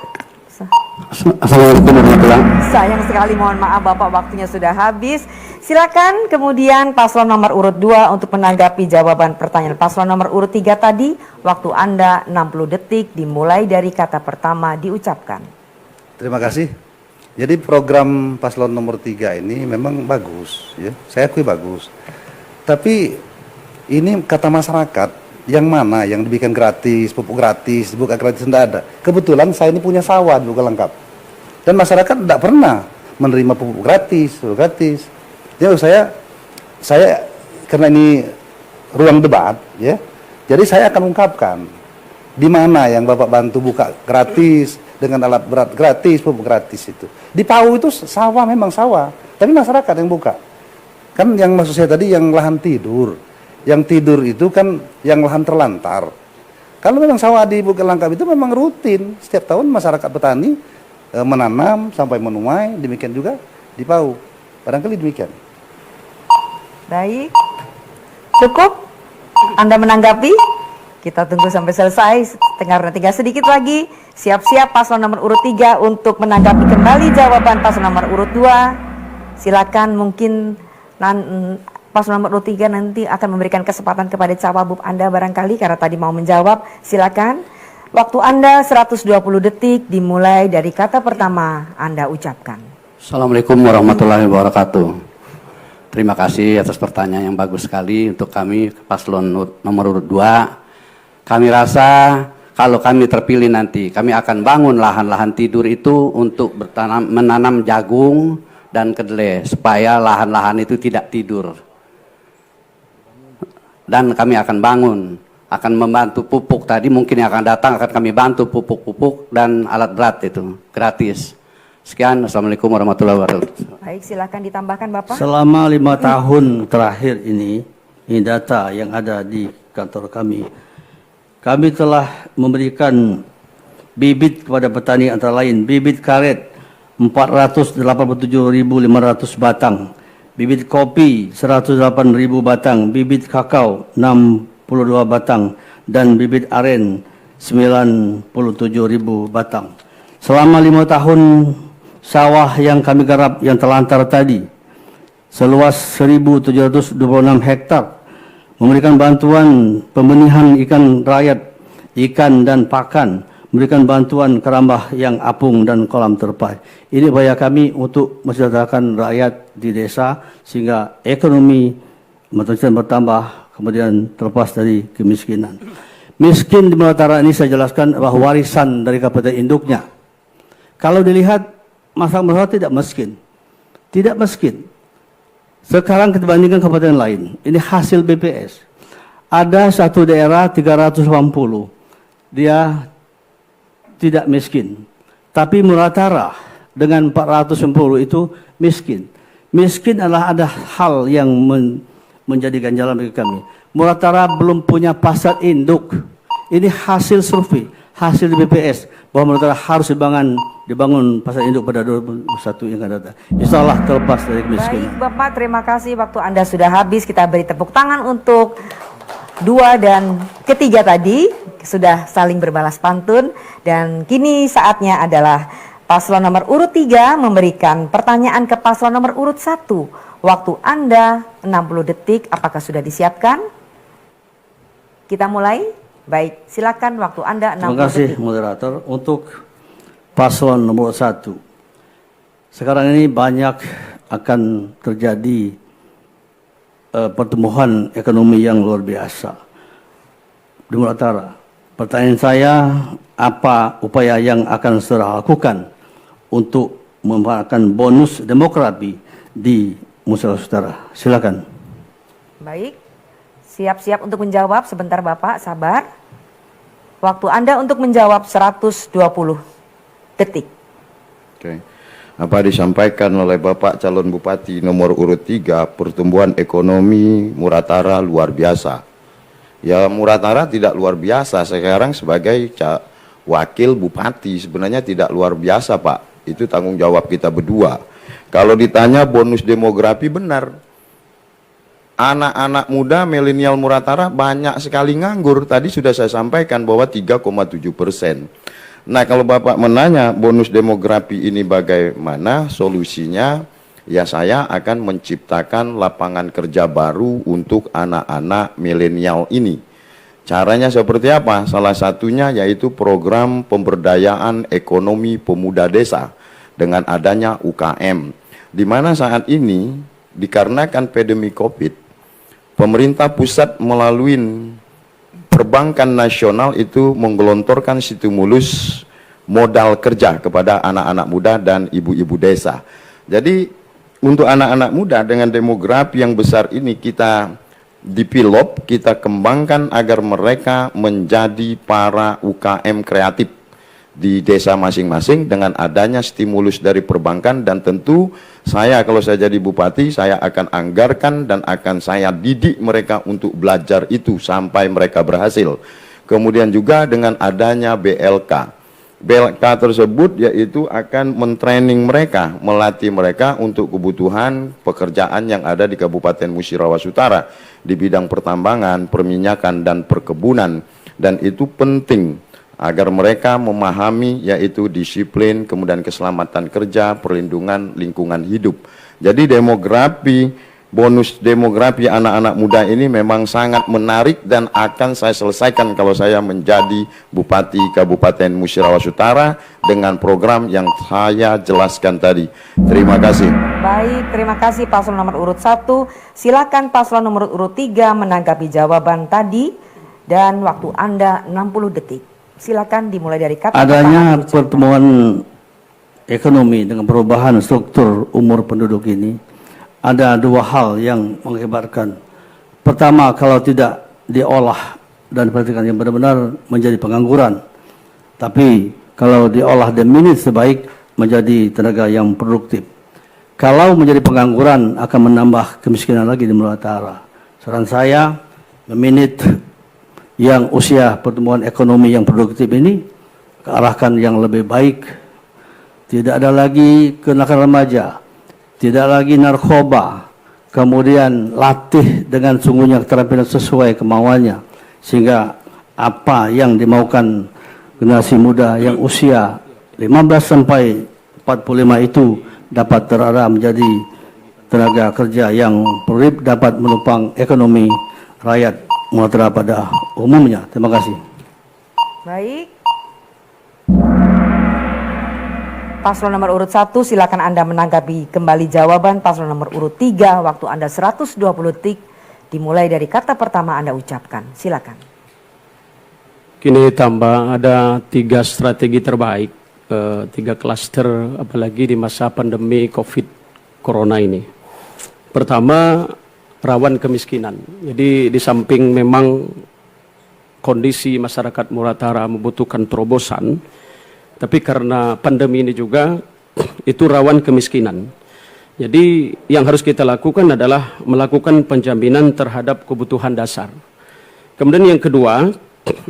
Assalamualaikum warahmatullahi wabarakatuh. Sayang sekali, mohon maaf Bapak, waktunya sudah habis. Silakan kemudian paslon nomor urut 2 untuk menanggapi jawaban pertanyaan paslon nomor urut 3 tadi. Waktu Anda 60 detik dimulai dari kata pertama diucapkan. Terima kasih. Jadi program paslon nomor 3 ini memang bagus, ya. Saya akui bagus. Tapi ini kata masyarakat, yang mana yang dibikin gratis, pupuk gratis, dibuka gratis, tidak ada. Kebetulan saya ini punya sawah juga lengkap. Dan masyarakat tidak pernah menerima pupuk gratis, Jadi saya karena ini ruang debat, ya. Jadi saya akan ungkapkan di mana yang Bapak bantu buka gratis dengan alat berat gratis, pupuk gratis itu. Di Pau itu sawah, memang sawah, tapi masyarakat yang buka. Kan yang maksud saya tadi yang lahan tidur. Yang tidur itu kan yang lahan terlantar. Kalau memang sawah di Bukit Langkap itu memang rutin. Setiap tahun masyarakat petani menanam sampai menuai, demikian juga di Pau. Barangkali demikian. Baik. Cukup? Anda menanggapi? Kita tunggu sampai selesai. Tinggal sedikit lagi. Siap-siap paslon nomor urut 3 untuk menanggapi kembali jawaban paslon nomor urut 2. Silakan, mungkin paslon nomor urut 3 nanti akan memberikan kesempatan kepada cawagup Anda barangkali karena tadi mau menjawab. Silakan. Waktu Anda 120 detik dimulai dari kata pertama Anda ucapkan. Assalamualaikum warahmatullahi wabarakatuh. Terima kasih atas pertanyaan yang bagus sekali untuk kami paslon nomor urut 2. Kami rasa kalau kami terpilih nanti, kami akan bangun lahan-lahan tidur itu untuk menanam jagung dan kedelai supaya lahan-lahan itu tidak tidur. Dan kami akan bangun akan membantu pupuk tadi, mungkin yang akan datang akan kami bantu pupuk-pupuk dan alat berat itu gratis. Sekian, Assalamualaikum warahmatullahi wabarakatuh. Baik, silakan ditambahkan Bapak. Selama 5 tahun terakhir ini data yang ada di kantor kami telah memberikan bibit kepada petani antara lain bibit karet 487.500 batang, bibit kopi 108.000 batang, bibit kakao 62 batang, dan bibit aren 97.000 batang. Selama 5 tahun sawah yang kami garap yang terlantar tadi seluas 1.726 hektar memberikan bantuan pembenihan ikan rayat, ikan dan pakan, memberikan bantuan kerambah yang apung dan kolam terpai. Ini upaya kami untuk mensejahterakan rakyat di desa sehingga ekonomi manusia bertambah, kemudian terlepas dari kemiskinan. Miskin di Muratara ini saya jelaskan bahwa warisan dari kabupaten induknya. Kalau dilihat masyarakat Muratara tidak miskin. Tidak miskin. Sekarang kita bandingkan kabupaten lain. Ini hasil BPS. Ada satu daerah 380. Dia tidak miskin. Tapi Muratara dengan 410 itu miskin. Miskin adalah ada hal yang menjadi ganjalan bagi kami. Muratara belum punya pasar induk. Ini hasil survei, hasil BPS bahwa Muratara harus dibangun pasar induk pada 2021 yang akan datang. Insya Allah terlepas dari kemiskinan. Baik Bapak, terima kasih. Waktu Anda sudah habis. Kita beri tepuk tangan untuk 2 dan ketiga tadi sudah saling berbalas pantun. Dan kini saatnya adalah paslon nomor urut 3 memberikan pertanyaan ke paslon nomor urut 1. Waktu Anda 60 detik. Apakah sudah disiapkan? Kita mulai. Baik, silakan waktu Anda 60 detik. Terima kasih moderator. Untuk paslon nomor 1. Sekarang ini banyak akan terjadi pertumbuhan ekonomi yang luar biasa di Muratara. Pertanyaan saya, apa upaya yang akan saudara lakukan untuk memanfaatkan bonus demografi di Sulawesi Utara? Silakan. Baik, siap-siap untuk menjawab. Sebentar Bapak, sabar. Waktu Anda untuk menjawab 120 detik. Oke. Apa disampaikan oleh Bapak calon Bupati nomor urut 3, pertumbuhan ekonomi Muratara luar biasa. Ya, Muratara tidak luar biasa sekarang sebagai wakil Bupati, sebenarnya tidak luar biasa Pak. Itu tanggung jawab kita berdua. Kalau ditanya bonus demografi, benar. Anak-anak muda milenial Muratara banyak sekali nganggur. Tadi sudah saya sampaikan bahwa 3,7%. Nah, kalau Bapak menanya bonus demografi ini bagaimana solusinya, ya saya akan menciptakan lapangan kerja baru untuk anak-anak milenial ini. Caranya seperti apa? Salah satunya yaitu program pemberdayaan ekonomi pemuda desa dengan adanya UKM. Di mana saat ini dikarenakan pandemi Covid, pemerintah pusat melalui perbankan nasional itu menggelontorkan stimulus modal kerja kepada anak-anak muda dan ibu-ibu desa. Jadi untuk anak-anak muda dengan demografi yang besar ini kita dipilot, kita kembangkan agar mereka menjadi para UKM kreatif di desa masing-masing dengan adanya stimulus dari perbankan. Dan tentu saya kalau saya jadi bupati, saya akan anggarkan dan akan saya didik mereka untuk belajar itu sampai mereka berhasil. Kemudian juga dengan adanya BLK tersebut yaitu akan mentraining mereka, melatih mereka untuk kebutuhan pekerjaan yang ada di Kabupaten Musirawas Utara di bidang pertambangan, perminyakan dan perkebunan. Dan itu penting agar mereka memahami yaitu disiplin, kemudian keselamatan kerja, perlindungan lingkungan hidup. Jadi demografi, bonus demografi anak-anak muda ini memang sangat menarik dan akan saya selesaikan kalau saya menjadi Bupati Kabupaten Musirawas Utara dengan program yang saya jelaskan tadi. Terima kasih. Baik, terima kasih paslon nomor urut 1. Silakan paslon nomor urut 3 menanggapi jawaban tadi dan waktu Anda 60 detik. Silakan dimulai dari kata. Adanya pertumbuhan ekonomi dengan perubahan struktur umur penduduk ini, ada 2 hal yang mengakibatkan. Pertama, kalau tidak diolah dan diperhatikan yang benar-benar menjadi pengangguran. Tapi kalau diolah dan minit sebaik menjadi tenaga yang produktif. Kalau menjadi pengangguran akan menambah kemiskinan lagi di Murau Utara. Saran saya, meminit yang usia pertumbuhan ekonomi yang produktif ini kearahkan yang lebih baik. Tidak ada lagi kenakalan remaja, tidak lagi narkoba, kemudian latih dengan sungguhnya keterampilan sesuai kemauannya, sehingga apa yang dimaukan generasi muda yang usia 15 sampai 45 itu dapat terarah menjadi tenaga kerja yang produktif, dapat menopang ekonomi rakyat Murau Utara pada umumnya. Terima kasih. Baik. Paslon nomor urut 1, silakan Anda menanggapi kembali jawaban paslon nomor urut 3. Waktu Anda 120 detik, dimulai dari kata pertama Anda ucapkan. Silakan. Kini tambah ada 3 strategi terbaik, 3 klaster apalagi di masa pandemi COVID Corona ini. Pertama, rawan kemiskinan. Jadi di samping memang kondisi masyarakat Murau Utara membutuhkan terobosan, tapi karena pandemi ini juga itu rawan kemiskinan. Jadi yang harus kita lakukan adalah melakukan penjaminan terhadap kebutuhan dasar. Kemudian yang kedua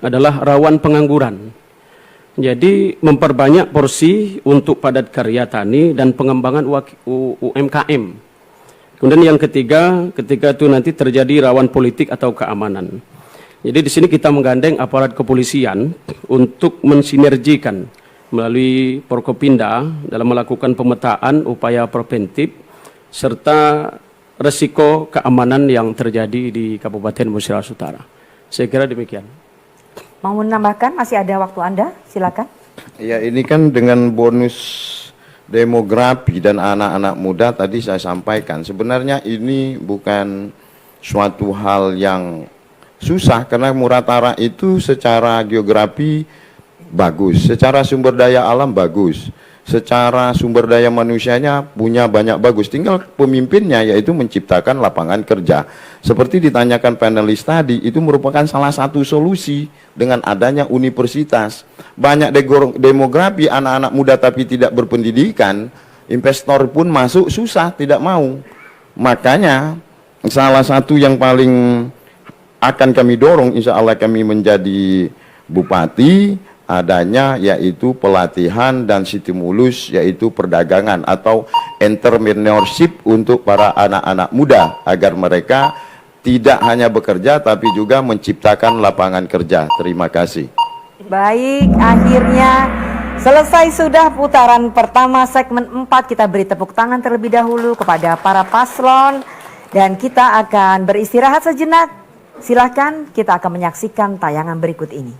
adalah rawan pengangguran. Jadi memperbanyak porsi untuk padat karya tani dan pengembangan UMKM. Kemudian yang ketiga, ketika itu nanti terjadi rawan politik atau keamanan. Jadi di sini kita menggandeng aparat kepolisian untuk mensinergikan melalui Forkopimda dalam melakukan pemetaan upaya preventif serta resiko keamanan yang terjadi di Kabupaten Musi Rawas Utara. Saya kira demikian. Mau menambahkan? Masih ada waktu Anda, silakan. Ya, ini kan dengan bonus demografi dan anak-anak muda tadi saya sampaikan. Sebenarnya ini bukan suatu hal yang susah karena Murau Utara itu secara geografi bagus, secara sumber daya alam bagus, secara sumber daya manusianya punya banyak bagus, tinggal pemimpinnya yaitu menciptakan lapangan kerja. Seperti ditanyakan panelis tadi, itu merupakan salah satu solusi dengan adanya universitas. Banyak demografi anak-anak muda tapi tidak berpendidikan, investor pun masuk susah, tidak mau. Makanya salah satu yang paling akan kami dorong, insya Allah kami menjadi bupati, adanya yaitu pelatihan dan stimulus yaitu perdagangan atau entrepreneurship untuk para anak-anak muda agar mereka tidak hanya bekerja tapi juga menciptakan lapangan kerja. Terima kasih. Baik, akhirnya selesai sudah putaran pertama segmen 4. Kita beri tepuk tangan terlebih dahulu kepada para paslon dan kita akan beristirahat sejenak. Silahkan, kita akan menyaksikan tayangan berikut ini.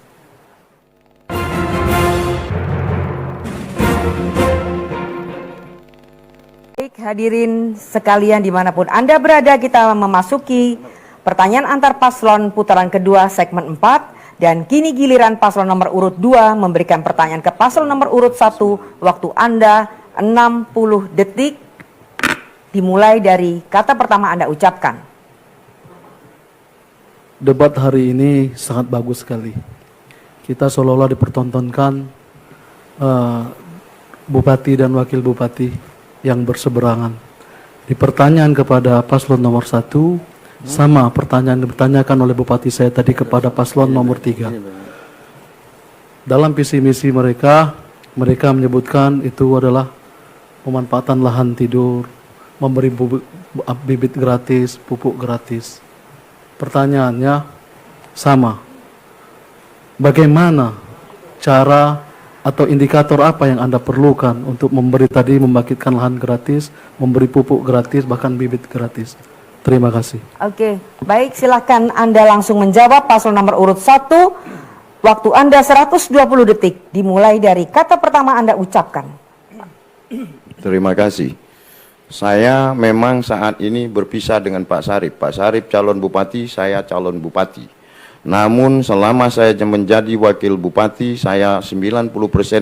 Baik, hadirin sekalian dimanapun Anda berada, kita memasuki pertanyaan antar paslon putaran kedua segmen 4. Dan kini giliran paslon nomor urut 2 memberikan pertanyaan ke paslon nomor urut 1. Waktu Anda 60 detik, dimulai dari kata pertama Anda ucapkan. Debat hari ini sangat bagus sekali. Kita seolah-olah dipertontonkan bupati dan wakil bupati yang berseberangan. Di pertanyaan kepada paslon nomor 1, sama pertanyaan ditanyakan oleh bupati saya tadi kepada paslon nomor 3. Dalam visi misi mereka menyebutkan itu adalah pemanfaatan lahan tidur, memberi bibit gratis, pupuk gratis. Pertanyaannya sama, bagaimana cara atau indikator apa yang Anda perlukan untuk memberi tadi, membangkitkan lahan gratis, memberi pupuk gratis, bahkan bibit gratis? Terima kasih. Oke, baik, silakan Anda langsung menjawab paslon nomor urut 1. Waktu Anda 120 detik, dimulai dari kata pertama Anda ucapkan. Terima kasih. Saya memang saat ini berpisah dengan Pak Sarip. Pak Sarip calon bupati, saya calon bupati. Namun selama saya menjadi wakil bupati, saya 90%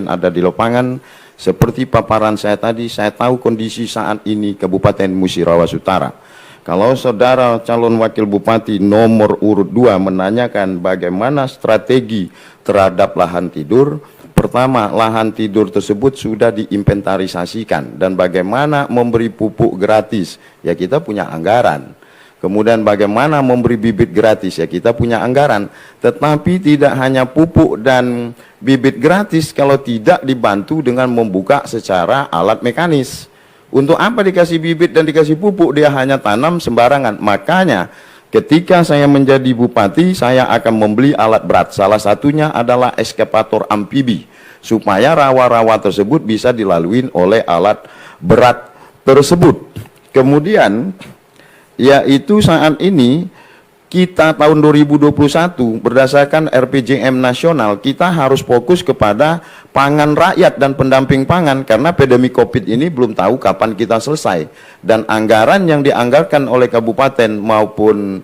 ada di lapangan. Seperti paparan saya tadi, saya tahu kondisi saat ini Kabupaten Musi Rawas Utara. Kalau saudara calon wakil bupati nomor urut 2 menanyakan bagaimana strategi terhadap lahan tidur, pertama, lahan tidur tersebut sudah diinventarisasikan dan bagaimana memberi pupuk gratis, ya kita punya anggaran. Kemudian bagaimana memberi bibit gratis, ya kita punya anggaran. Tetapi tidak hanya pupuk dan bibit gratis kalau tidak dibantu dengan membuka secara alat mekanis. Untuk apa dikasih bibit dan dikasih pupuk, dia hanya tanam sembarangan. Makanya ketika saya menjadi bupati, saya akan membeli alat berat. Salah satunya adalah eskavator amfibi, supaya rawa-rawa tersebut bisa dilalui oleh alat berat tersebut. Kemudian yaitu saat ini kita tahun 2021 berdasarkan RPJM nasional, kita harus fokus kepada pangan rakyat dan pendamping pangan karena pandemi Covid ini belum tahu kapan kita selesai, dan anggaran yang dianggarkan oleh kabupaten maupun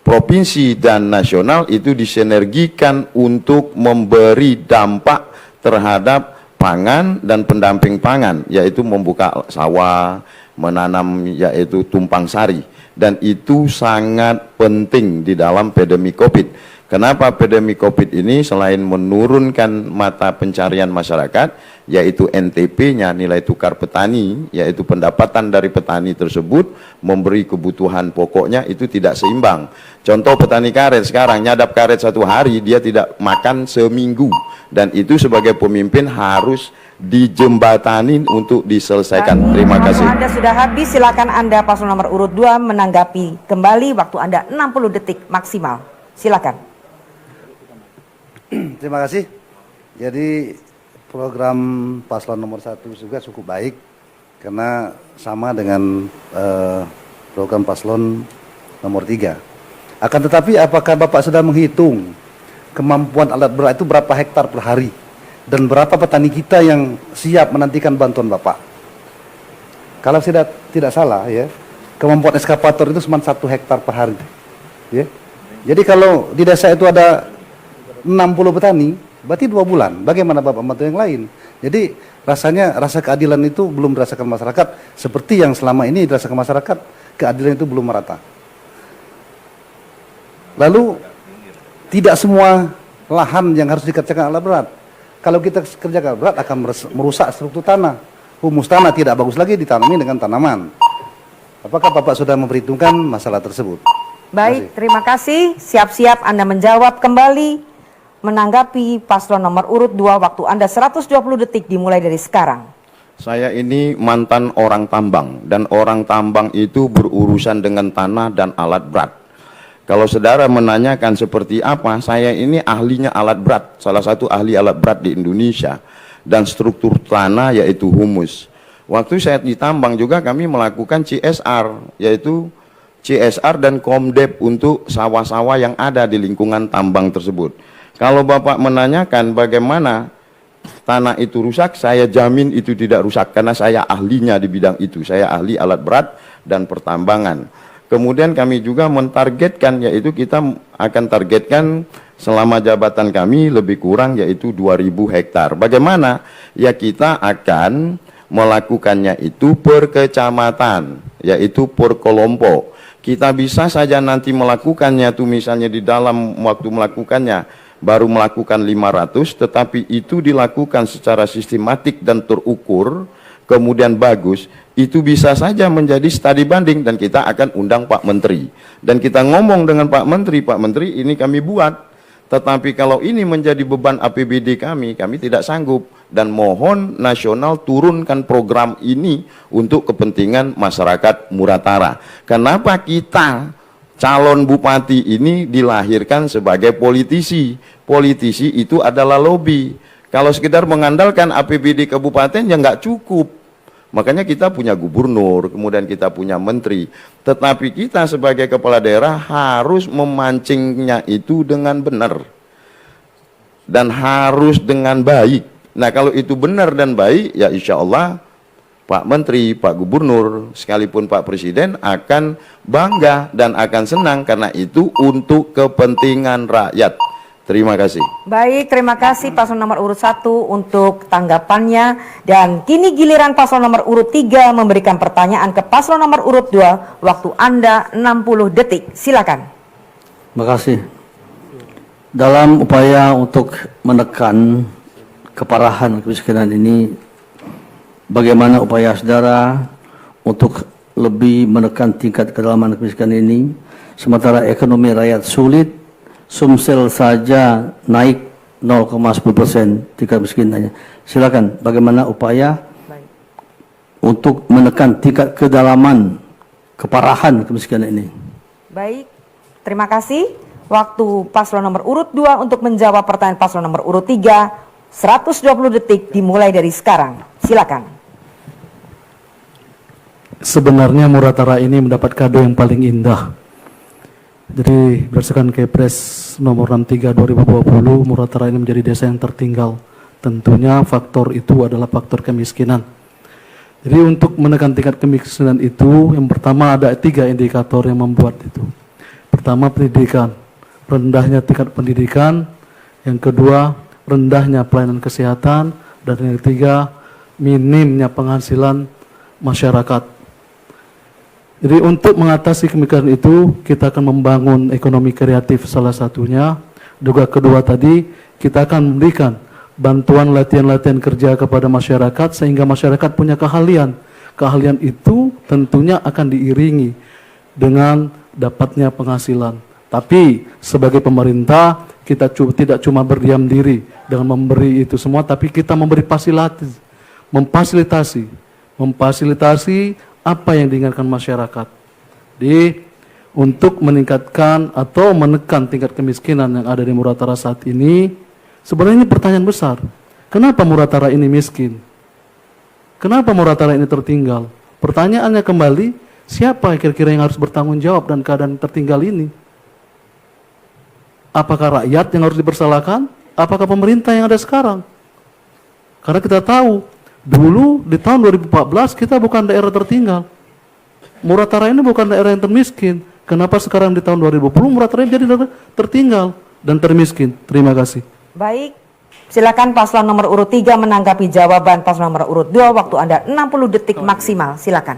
provinsi dan nasional itu disinergikan untuk memberi dampak terhadap pangan dan pendamping pangan, yaitu membuka sawah, menanam yaitu tumpang sari. Dan itu sangat penting di dalam pandemi Covid. Kenapa pandemi Covid ini selain menurunkan mata pencarian masyarakat, yaitu NTP-nya, nilai tukar petani, yaitu pendapatan dari petani tersebut, memberi kebutuhan pokoknya itu tidak seimbang. Contoh petani karet sekarang, nyadap karet 1 hari, dia tidak makan seminggu. Dan itu sebagai pemimpin harus dijembatani untuk diselesaikan. Terima kasih. Waktu Anda sudah habis, silakan Anda paslon nomor urut 2 menanggapi kembali. Waktu Anda 60 detik maksimal. Silakan. Terima kasih. Jadi program paslon nomor 1 juga cukup baik karena sama dengan program paslon nomor 3. Akan tetapi apakah Bapak sudah menghitung kemampuan alat berat itu berapa hektar per hari? Dan berapa petani kita yang siap menantikan bantuan Bapak? Kalau tidak salah ya, kemampuan eskavator itu cuma 1 hektar per hari. Ya. Jadi kalau di desa itu ada 60 petani, berarti 2 bulan. Bagaimana Bapak membantu yang lain? Jadi rasanya rasa keadilan itu belum dirasakan masyarakat seperti yang selama ini dirasakan masyarakat, keadilan itu belum merata. Lalu tidak semua lahan yang harus dikerjakan alat berat. Kalau kita kerjakan berat akan merusak struktur tanah. Humus tanah tidak bagus lagi ditanami dengan tanaman. Apakah Bapak sudah memperhitungkan masalah tersebut? Baik, terima kasih. Siap-siap Anda menjawab kembali. Menanggapi paslon nomor urut 2, waktu Anda 120 detik dimulai dari sekarang. Saya ini mantan orang tambang, dan orang tambang itu berurusan dengan tanah dan alat berat. Kalau saudara menanyakan seperti apa, saya ini ahlinya alat berat, salah satu ahli alat berat di Indonesia, dan struktur tanah yaitu humus. Waktu saya di tambang juga kami melakukan CSR, yaitu CSR dan Komdep untuk sawah-sawah yang ada di lingkungan tambang tersebut. Kalau Bapak menanyakan bagaimana tanah itu rusak, saya jamin itu tidak rusak karena saya ahlinya di bidang itu. Saya ahli alat berat dan pertambangan. Kemudian kami juga mentargetkan, yaitu kita akan targetkan selama jabatan kami lebih kurang yaitu 2000 hektar. Bagaimana? Ya kita akan melakukannya itu per kecamatan, yaitu per kelompok. Kita bisa saja nanti melakukannya tuh misalnya di dalam waktu melakukannya baru melakukan 500, tetapi itu dilakukan secara sistematik dan terukur, kemudian bagus, itu bisa saja menjadi studi banding dan kita akan undang Pak Menteri. Dan kita ngomong dengan Pak Menteri ini kami buat, tetapi kalau ini menjadi beban APBD kami tidak sanggup. Dan mohon nasional turunkan program ini untuk kepentingan masyarakat Muratara. Kenapa kita calon bupati ini dilahirkan sebagai politisi? Politisi itu adalah lobby. Kalau sekedar mengandalkan APBD kabupaten ya nggak cukup. Makanya kita punya gubernur, kemudian kita punya menteri. Tetapi kita sebagai kepala daerah harus memancingnya itu dengan benar. Dan harus dengan baik. Nah kalau itu benar dan baik, ya insya Allah Pak Menteri, Pak Gubernur, sekalipun Pak Presiden akan bangga dan akan senang karena itu untuk kepentingan rakyat. Terima kasih. Baik, terima kasih paslon nomor urut 1 untuk tanggapannya. Dan kini giliran paslon nomor urut 3 memberikan pertanyaan ke paslon nomor urut 2. Waktu Anda 60 detik. Silakan. Terima kasih. Dalam upaya untuk menekan keparahan kemiskinan ini, bagaimana upaya saudara untuk lebih menekan tingkat kedalaman kemiskinan ini, sementara ekonomi rakyat sulit, Sumsel saja naik 0,10% tingkat kemiskinannya. Silakan, bagaimana upaya untuk menekan tingkat kedalaman keparahan kemiskinan ini? Baik, terima kasih. Waktu paslon nomor urut 2 untuk menjawab pertanyaan paslon nomor urut 3, 120 detik dimulai dari sekarang. Silakan. Sebenarnya Muratara ini mendapat kado yang paling indah. Jadi berdasarkan Kepres nomor 63 2020, Muratara ini menjadi desa yang tertinggal. Tentunya faktor itu adalah faktor kemiskinan. Jadi untuk menekan tingkat kemiskinan itu, yang pertama ada 3 indikator yang membuat itu. Pertama, pendidikan, rendahnya tingkat pendidikan. Yang kedua, rendahnya pelayanan kesehatan. Dan yang ketiga, minimnya penghasilan masyarakat. Jadi untuk mengatasi kemiskinan itu, kita akan membangun ekonomi kreatif salah satunya. Juga kedua tadi, kita akan memberikan bantuan latihan-latihan kerja kepada masyarakat sehingga masyarakat punya keahlian. Keahlian itu tentunya akan diiringi dengan dapatnya penghasilan. Tapi sebagai pemerintah, kita tidak cuma berdiam diri dengan memberi itu semua, tapi kita memberi memfasilitasi apa yang diinginkan masyarakat. Jadi untuk meningkatkan atau menekan tingkat kemiskinan yang ada di Muratara saat ini, sebenarnya ini pertanyaan besar. Kenapa Muratara ini miskin? Kenapa Muratara ini tertinggal? Pertanyaannya kembali, siapa kira-kira yang harus bertanggung jawab dan keadaan tertinggal ini? Apakah rakyat yang harus dipersalahkan? Apakah pemerintah yang ada sekarang? Karena kita tahu, dulu di tahun 2014 kita bukan daerah tertinggal. Muratara ini bukan daerah yang termiskin. Kenapa sekarang di tahun 2020 Muratara ini jadi daerah tertinggal dan termiskin? Terima kasih. Baik, silakan paslon nomor urut 3 menanggapi jawaban paslon nomor urut 2. Waktu Anda 60 detik maksimal. Silakan.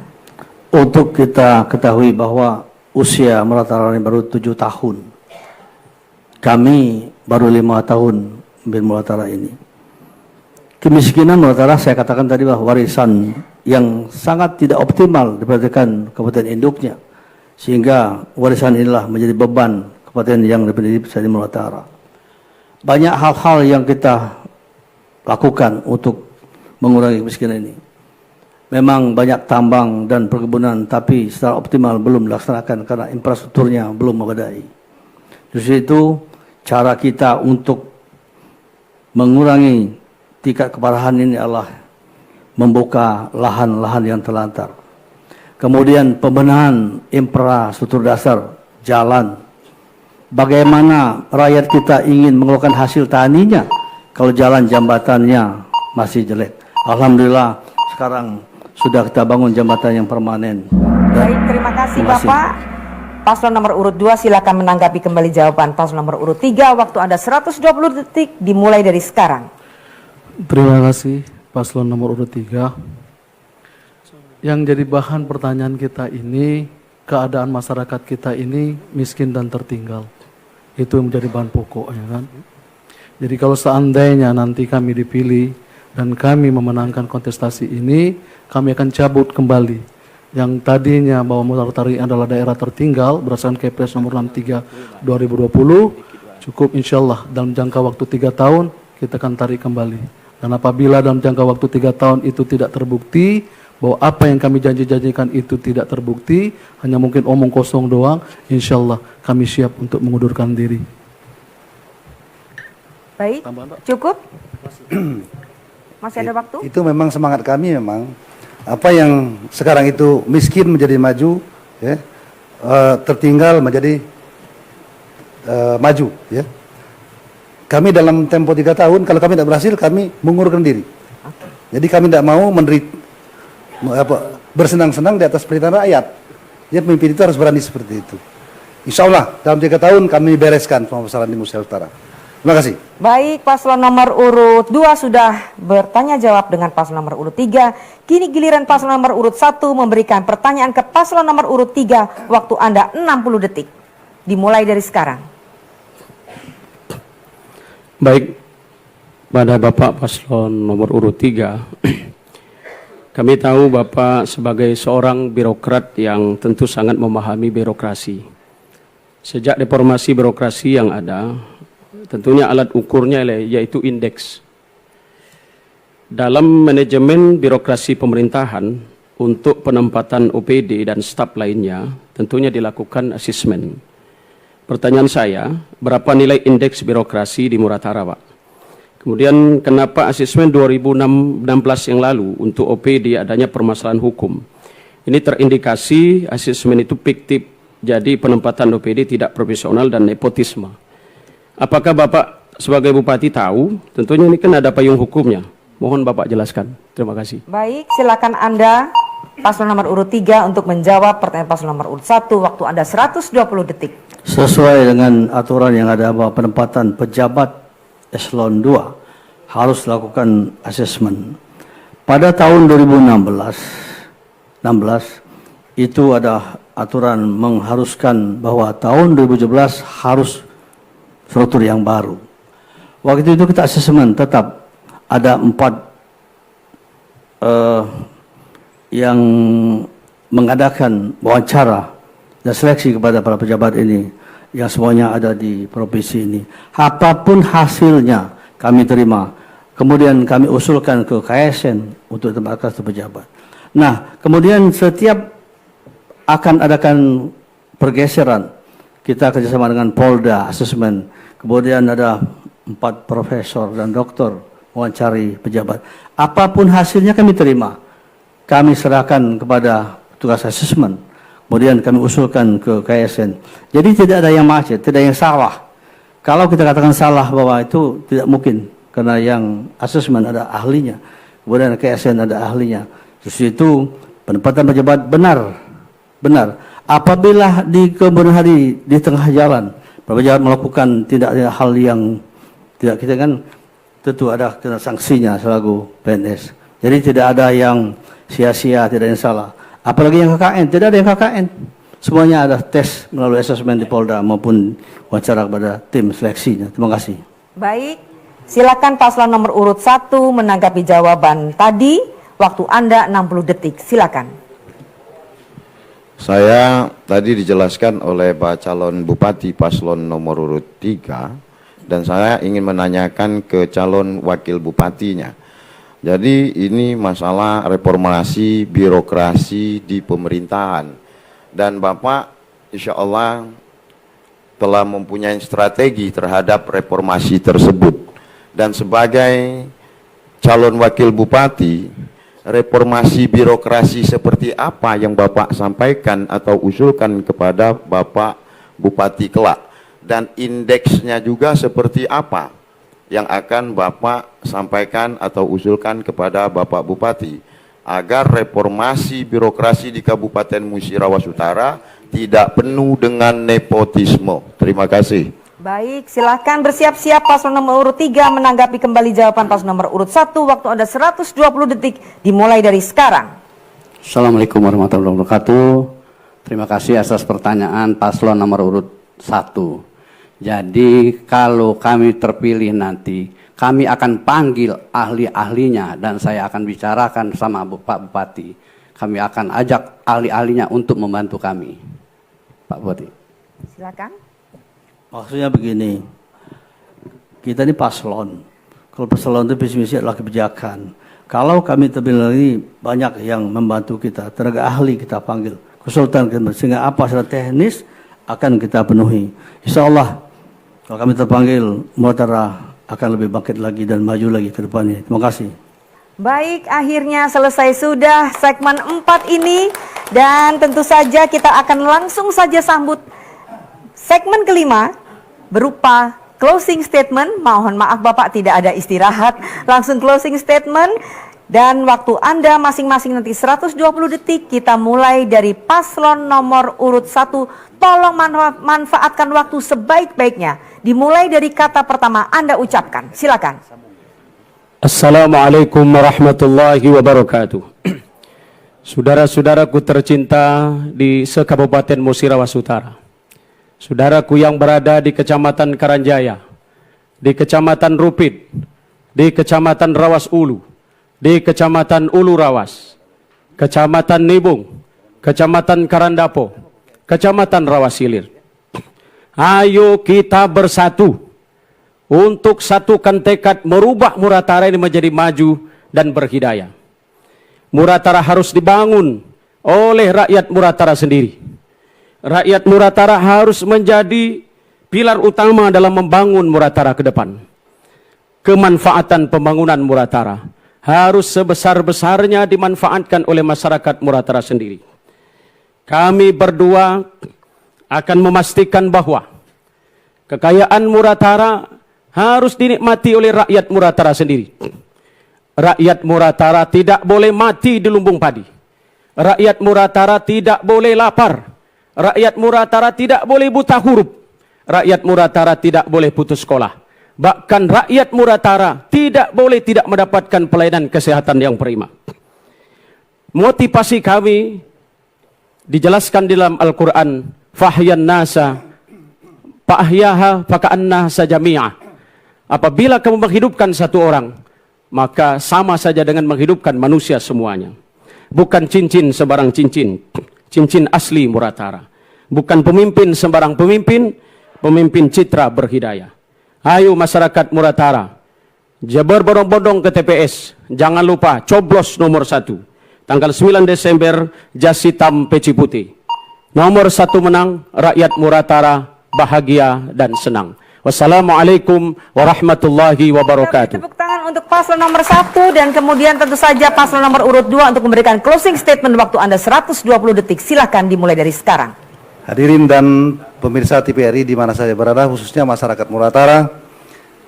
Untuk kita ketahui bahwa usia Muratara ini baru 7 tahun. Kami baru 5 tahun di Muratara ini. Kemiskinan Muratara saya katakan tadi bahwa warisan yang sangat tidak optimal diperhatikan kabupaten induknya, sehingga warisan inilah menjadi beban kabupaten yang lebih besar di Muratara. Banyak hal-hal yang kita lakukan untuk mengurangi kemiskinan ini. Memang banyak tambang dan perkebunan, tapi secara optimal belum dilaksanakan karena infrastrukturnya belum memadai. Justru itu cara kita untuk mengurangi tingkat keparahan ini adalah membuka lahan-lahan yang terlantar. Kemudian pembenahan infrastruktur dasar, jalan. Bagaimana rakyat kita ingin mengeluarkan hasil taninya kalau jalan jambatannya masih jelek. Alhamdulillah sekarang sudah kita bangun jambatan yang permanen. Baik, terima kasih Bapak. Paslon nomor urut 2 silakan menanggapi kembali jawaban paslon nomor urut 3. Waktu Anda 120 detik dimulai dari sekarang. Terima kasih paslon nomor urut 3. Yang jadi bahan pertanyaan kita ini, keadaan masyarakat kita ini miskin dan tertinggal. Itu yang menjadi bahan pokoknya kan. Jadi kalau seandainya nanti kami dipilih dan kami memenangkan kontestasi ini, kami akan cabut kembali yang tadinya bahwa Muratara adalah daerah tertinggal berdasarkan Kepres nomor 63 2020, cukup insyaallah dalam jangka waktu 3 tahun kita akan tarik kembali. Dan apabila dalam jangka waktu 3 tahun itu tidak terbukti, bahwa apa yang kami janji-janjikan itu tidak terbukti, hanya mungkin omong kosong doang, insyaallah kami siap untuk mengundurkan diri. Baik, cukup? Masih ada waktu? Itu memang semangat kami memang. Apa yang sekarang itu miskin menjadi maju, ya, tertinggal menjadi maju, ya. Kami dalam tempo 3 tahun, kalau kami tidak berhasil, kami mengundurkan diri. Jadi kami tidak mau bersenang-senang di atas penderitaan rakyat. Ya, pemimpin itu harus berani seperti itu. Insya Allah dalam 3 tahun kami bereskan permasalahan di Nusa Utara. Terima kasih. Baik, paslon nomor urut 2 sudah bertanya jawab dengan paslon nomor urut 3. Kini giliran paslon nomor urut 1 memberikan pertanyaan ke paslon nomor urut 3. Waktu Anda 60 detik. Dimulai dari sekarang. Baik, pada Bapak paslon nomor urut 3, kami tahu Bapak sebagai seorang birokrat yang tentu sangat memahami birokrasi. Sejak reformasi birokrasi yang ada, tentunya alat ukurnya yaitu indeks. Dalam manajemen birokrasi pemerintahan, untuk penempatan OPD dan staf lainnya, tentunya dilakukan asesmen. Pertanyaan saya, berapa nilai indeks birokrasi di Muratara, Pak? Kemudian kenapa asesmen 2016 yang lalu untuk OPD adanya permasalahan hukum? Ini terindikasi asesmen itu fiktif, jadi penempatan OPD tidak profesional dan nepotisme. Apakah Bapak sebagai Bupati tahu? Tentunya ini kan ada payung hukumnya. Mohon Bapak jelaskan. Terima kasih. Baik, silakan Anda paslon nomor urut 3 untuk menjawab pertanyaan paslon nomor urut 1. Waktu Anda 120 detik. Sesuai dengan aturan yang ada bahwa penempatan pejabat eselon 2 harus lakukan asesmen. Pada tahun 2016 itu ada aturan mengharuskan bahwa tahun 2017 harus struktur yang baru. Waktu itu kita asesmen tetap ada 4 yang mengadakan wawancara dan seleksi kepada para pejabat ini yang semuanya ada di provinsi ini. Apapun hasilnya kami terima. Kemudian kami usulkan ke KSN untuk tempatkan pejabat. Nah, kemudian setiap akan adakan pergeseran, kita kerjasama dengan Polda, asesmen. Kemudian ada 4 profesor dan doktor wawancari pejabat. Apapun hasilnya kami terima. Kami serahkan kepada tugas asesmen. Kemudian kami usulkan ke KSN. Jadi tidak ada yang macet, tidak ada yang salah. Kalau kita katakan salah bahwa itu tidak mungkin. Karena yang asesmen ada ahlinya. Kemudian KSN ada ahlinya. Terus itu penempatan pejabat benar. Apabila di kemudian hari di tengah jalan, pejabat melakukan tidak hal yang tidak kita kan tentu ada kena sanksinya selaku PNS. Jadi tidak ada yang sia-sia, tidak ada yang salah. Apalagi yang KKN, tidak ada yang KKN. Semuanya ada tes melalui asesmen di Polda maupun wawancara kepada tim seleksinya. Terima kasih. Baik, silakan paslon nomor urut 1 menanggapi jawaban tadi. Waktu Anda 60 detik, silakan. Saya tadi dijelaskan oleh Pak calon Bupati paslon nomor urut 3 dan saya ingin menanyakan ke calon wakil bupatinya. Jadi ini masalah reformasi birokrasi di pemerintahan dan Bapak insya Allah telah mempunyai strategi terhadap reformasi tersebut dan sebagai calon wakil bupati reformasi birokrasi seperti apa yang Bapak sampaikan atau usulkan kepada Bapak Bupati kelak dan indeksnya juga seperti apa yang akan Bapak sampaikan atau usulkan kepada Bapak Bupati agar reformasi birokrasi di Kabupaten Musirawas Utara tidak penuh dengan nepotisme. Terima kasih. Baik, silakan bersiap-siap paslon nomor urut 3 menanggapi kembali jawaban paslon nomor urut 1. Waktu Anda 120 detik dimulai dari sekarang. Assalamualaikum warahmatullahi wabarakatuh. Terima kasih atas pertanyaan paslon nomor urut 1. Jadi kalau kami terpilih nanti, kami akan panggil ahli-ahlinya dan saya akan bicarakan sama Pak Bupati. Kami akan ajak ahli-ahlinya untuk membantu kami. Pak Bupati. Silakan. Maksudnya begini, kita ini paslon. Kalau paslon itu visi misi adalah kebijakan. Kalau kami terpilih lagi, banyak yang membantu kita, tenaga ahli kita panggil, konsultan kita, sehingga apa secara teknis akan kita penuhi. Insya Allah kalau kami terpanggil, Muratara akan lebih bangkit lagi dan maju lagi ke depannya. Terima kasih. Baik, akhirnya selesai sudah segmen 4 ini. Dan tentu saja kita akan langsung saja sambut segmen kelima berupa closing statement. Mohon maaf Bapak tidak ada istirahat. Langsung closing statement Dan waktu Anda masing-masing nanti 120 detik. Kita mulai dari paslon nomor urut 1. Tolong manfaatkan waktu sebaik-baiknya. Dimulai dari kata pertama Anda ucapkan. Silakan. Assalamualaikum warahmatullahi wabarakatuh. Saudara-saudaraku tercinta di se-Kabupaten Musirawas Utara. Saudaraku yang berada di Kecamatan Karanjaya, di Kecamatan Rupit, di Kecamatan Rawas Ulu, di Kecamatan Ulu Rawas, Kecamatan Nibung, Kecamatan Karandapo, Kecamatan Rawas Hilir. Ayo kita bersatu untuk satukan tekad merubah Muratara ini menjadi maju dan berhidayah. Muratara harus dibangun oleh rakyat Muratara sendiri. Rakyat Muratara harus menjadi pilar utama dalam membangun Muratara ke depan. Kemanfaatan pembangunan Muratara harus sebesar-besarnya dimanfaatkan oleh masyarakat Muratara sendiri. Kami berdua akan memastikan bahwa kekayaan Muratara harus dinikmati oleh rakyat Muratara sendiri. Rakyat Muratara tidak boleh mati di lumbung padi. Rakyat Muratara tidak boleh lapar. Rakyat Muratara tidak boleh buta huruf. Rakyat Muratara tidak boleh putus sekolah. Bahkan rakyat Muratara tidak boleh tidak mendapatkan pelayanan kesehatan yang prima. Motivasi kami dijelaskan di dalam Al-Quran. Fahyan nasa fa'ahyaha faka'anna sajami'ah. Apabila kamu menghidupkan satu orang, maka sama saja dengan menghidupkan manusia semuanya. Bukan cincin sembarang cincin, cincin asli Muratara. Bukan pemimpin sembarang pemimpin, pemimpin citra berhidayah. Ayo masyarakat Muratara, berbondong-bondong ke TPS, jangan lupa coblos nomor 1. Tanggal 9 Desember, jas hitam peci putih. Nomor 1 menang, rakyat Muratara bahagia dan senang. Wassalamualaikum warahmatullahi wabarakatuh. Tepuk tangan untuk paslon nomor 1 dan kemudian tentu saja paslon nomor urut 2 untuk memberikan closing statement. Waktu Anda 120 detik. Silakan dimulai dari sekarang. Hadirin dan pemirsa TVRI di mana saja berada, khususnya masyarakat Muratara,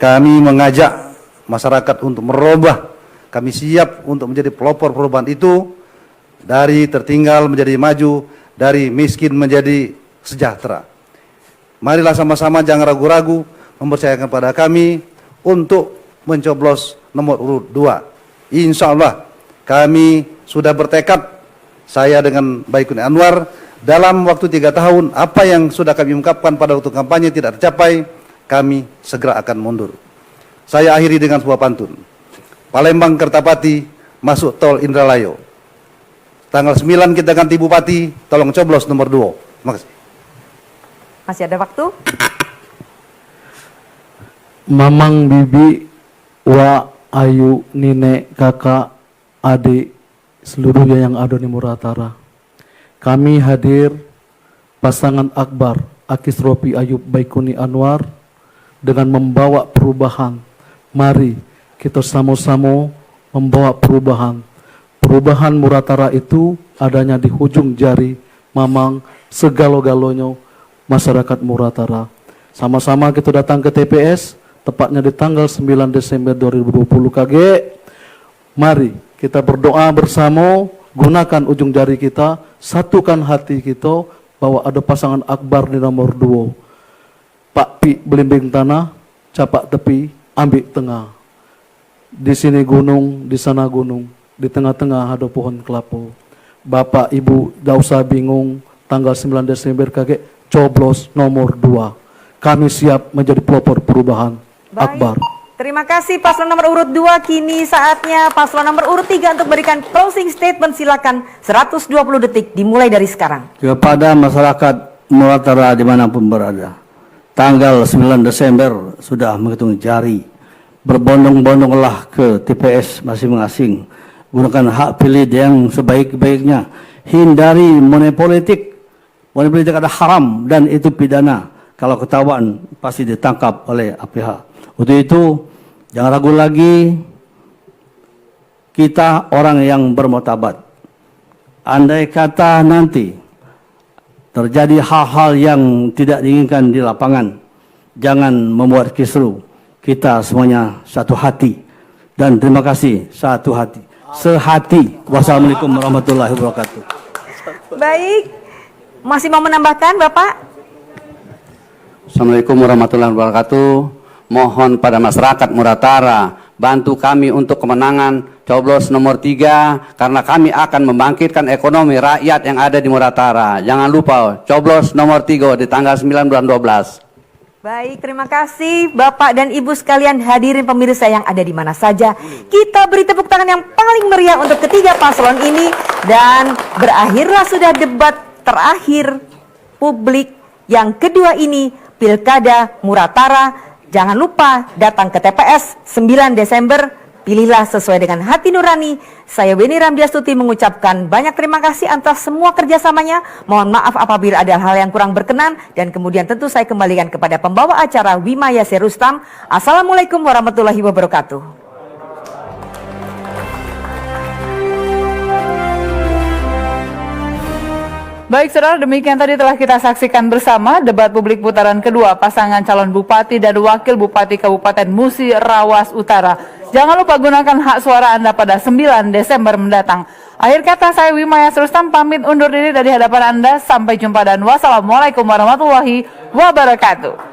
kami mengajak masyarakat untuk merubah. Kami siap untuk menjadi pelopor perubahan itu, dari tertinggal menjadi maju, dari miskin menjadi sejahtera. Marilah sama-sama jangan ragu-ragu mempercayakan pada kami untuk mencoblos nomor urut 2. Insya Allah kami sudah bertekad, saya dengan Baikuni Anwar, dalam waktu 3 tahun apa yang sudah kami ungkapkan pada waktu kampanye tidak tercapai, kami segera akan mundur. Saya akhiri dengan sebuah pantun. Palembang Kertapati masuk tol Indralayo. Tanggal 9 kita ganti bupati, tolong coblos nomor 2. Terima kasih. Masih ada waktu. Mamang, bibi, wa, ayu, nenek, kakak, adik, seluruhnya yang ada di Muratara. Kami hadir pasangan Akbar, Akis Ropi Ayub Baikuni Anwar dengan membawa perubahan. Mari kita sama-sama membawa perubahan. Perubahan Muratara itu adanya di ujung jari Mamang segalo-galonya masyarakat Muratara. Sama-sama kita datang ke TPS, tepatnya di tanggal 9 Desember 2020 KG. Mari kita berdoa bersama, gunakan ujung jari kita, satukan hati kita bahwa ada pasangan Akbar di nomor 2. Pak Pi belimbing tanah, capak tepi, ambil tengah. Di sini gunung, di sana gunung, di tengah-tengah ada pohon kelapa. Bapak Ibu tidak usah bingung, tanggal 9 Desember KG coblos nomor 2. Kami siap menjadi pelopor perubahan. Akbar. Terima kasih paslon nomor urut 2. Kini saatnya paslon nomor urut 3 untuk berikan closing statement. Silakan 120 detik dimulai dari sekarang. Kepada masyarakat Muratara dimanapun berada, tanggal 9 Desember sudah menghitung jari. Berbondong-bondonglah ke TPS masing-masing. Gunakan hak pilih yang sebaik-baiknya. Hindari money politik. Money politik ada haram dan itu pidana. Kalau ketahuan pasti ditangkap oleh APH. Untuk itu jangan ragu lagi, kita orang yang bermartabat. Andai kata nanti terjadi hal-hal yang tidak diinginkan di lapangan, jangan membuat kisruh. Kita semuanya satu hati dan terima kasih satu hati. sehati. Wassalamualaikum warahmatullahi wabarakatuh. Baik, masih mau menambahkan Bapak? Assalamualaikum warahmatullahi wabarakatuh. Mohon pada masyarakat Muratara bantu kami untuk kemenangan coblos nomor 3 karena kami akan membangkitkan ekonomi rakyat yang ada di Muratara. Jangan lupa coblos nomor 3 di tanggal 9 bulan 12. Baik, terima kasih Bapak dan Ibu sekalian, hadirin pemirsa yang ada di mana saja. Kita beri tepuk tangan yang paling meriah untuk ketiga paslon ini. Dan berakhirlah sudah debat terakhir publik yang kedua ini, Pilkada Muratara. Jangan lupa datang ke TPS 9 Desember. Pilihlah sesuai dengan hati nurani. Saya Weni Ramdiastuti mengucapkan banyak terima kasih atas semua kerjasamanya. Mohon maaf apabila ada hal yang kurang berkenan. Dan kemudian tentu saya kembalikan kepada pembawa acara Wima Yasir Rustam. Assalamualaikum warahmatullahi wabarakatuh. Baik saudara, demikian tadi telah kita saksikan bersama debat publik putaran kedua pasangan calon bupati dan wakil bupati Kabupaten Musi Rawas Utara. Jangan lupa gunakan hak suara Anda pada 9 Desember mendatang. Akhir kata saya Wima Yasir Rustam pamit undur diri dari hadapan Anda. Sampai jumpa dan wassalamualaikum warahmatullahi wabarakatuh.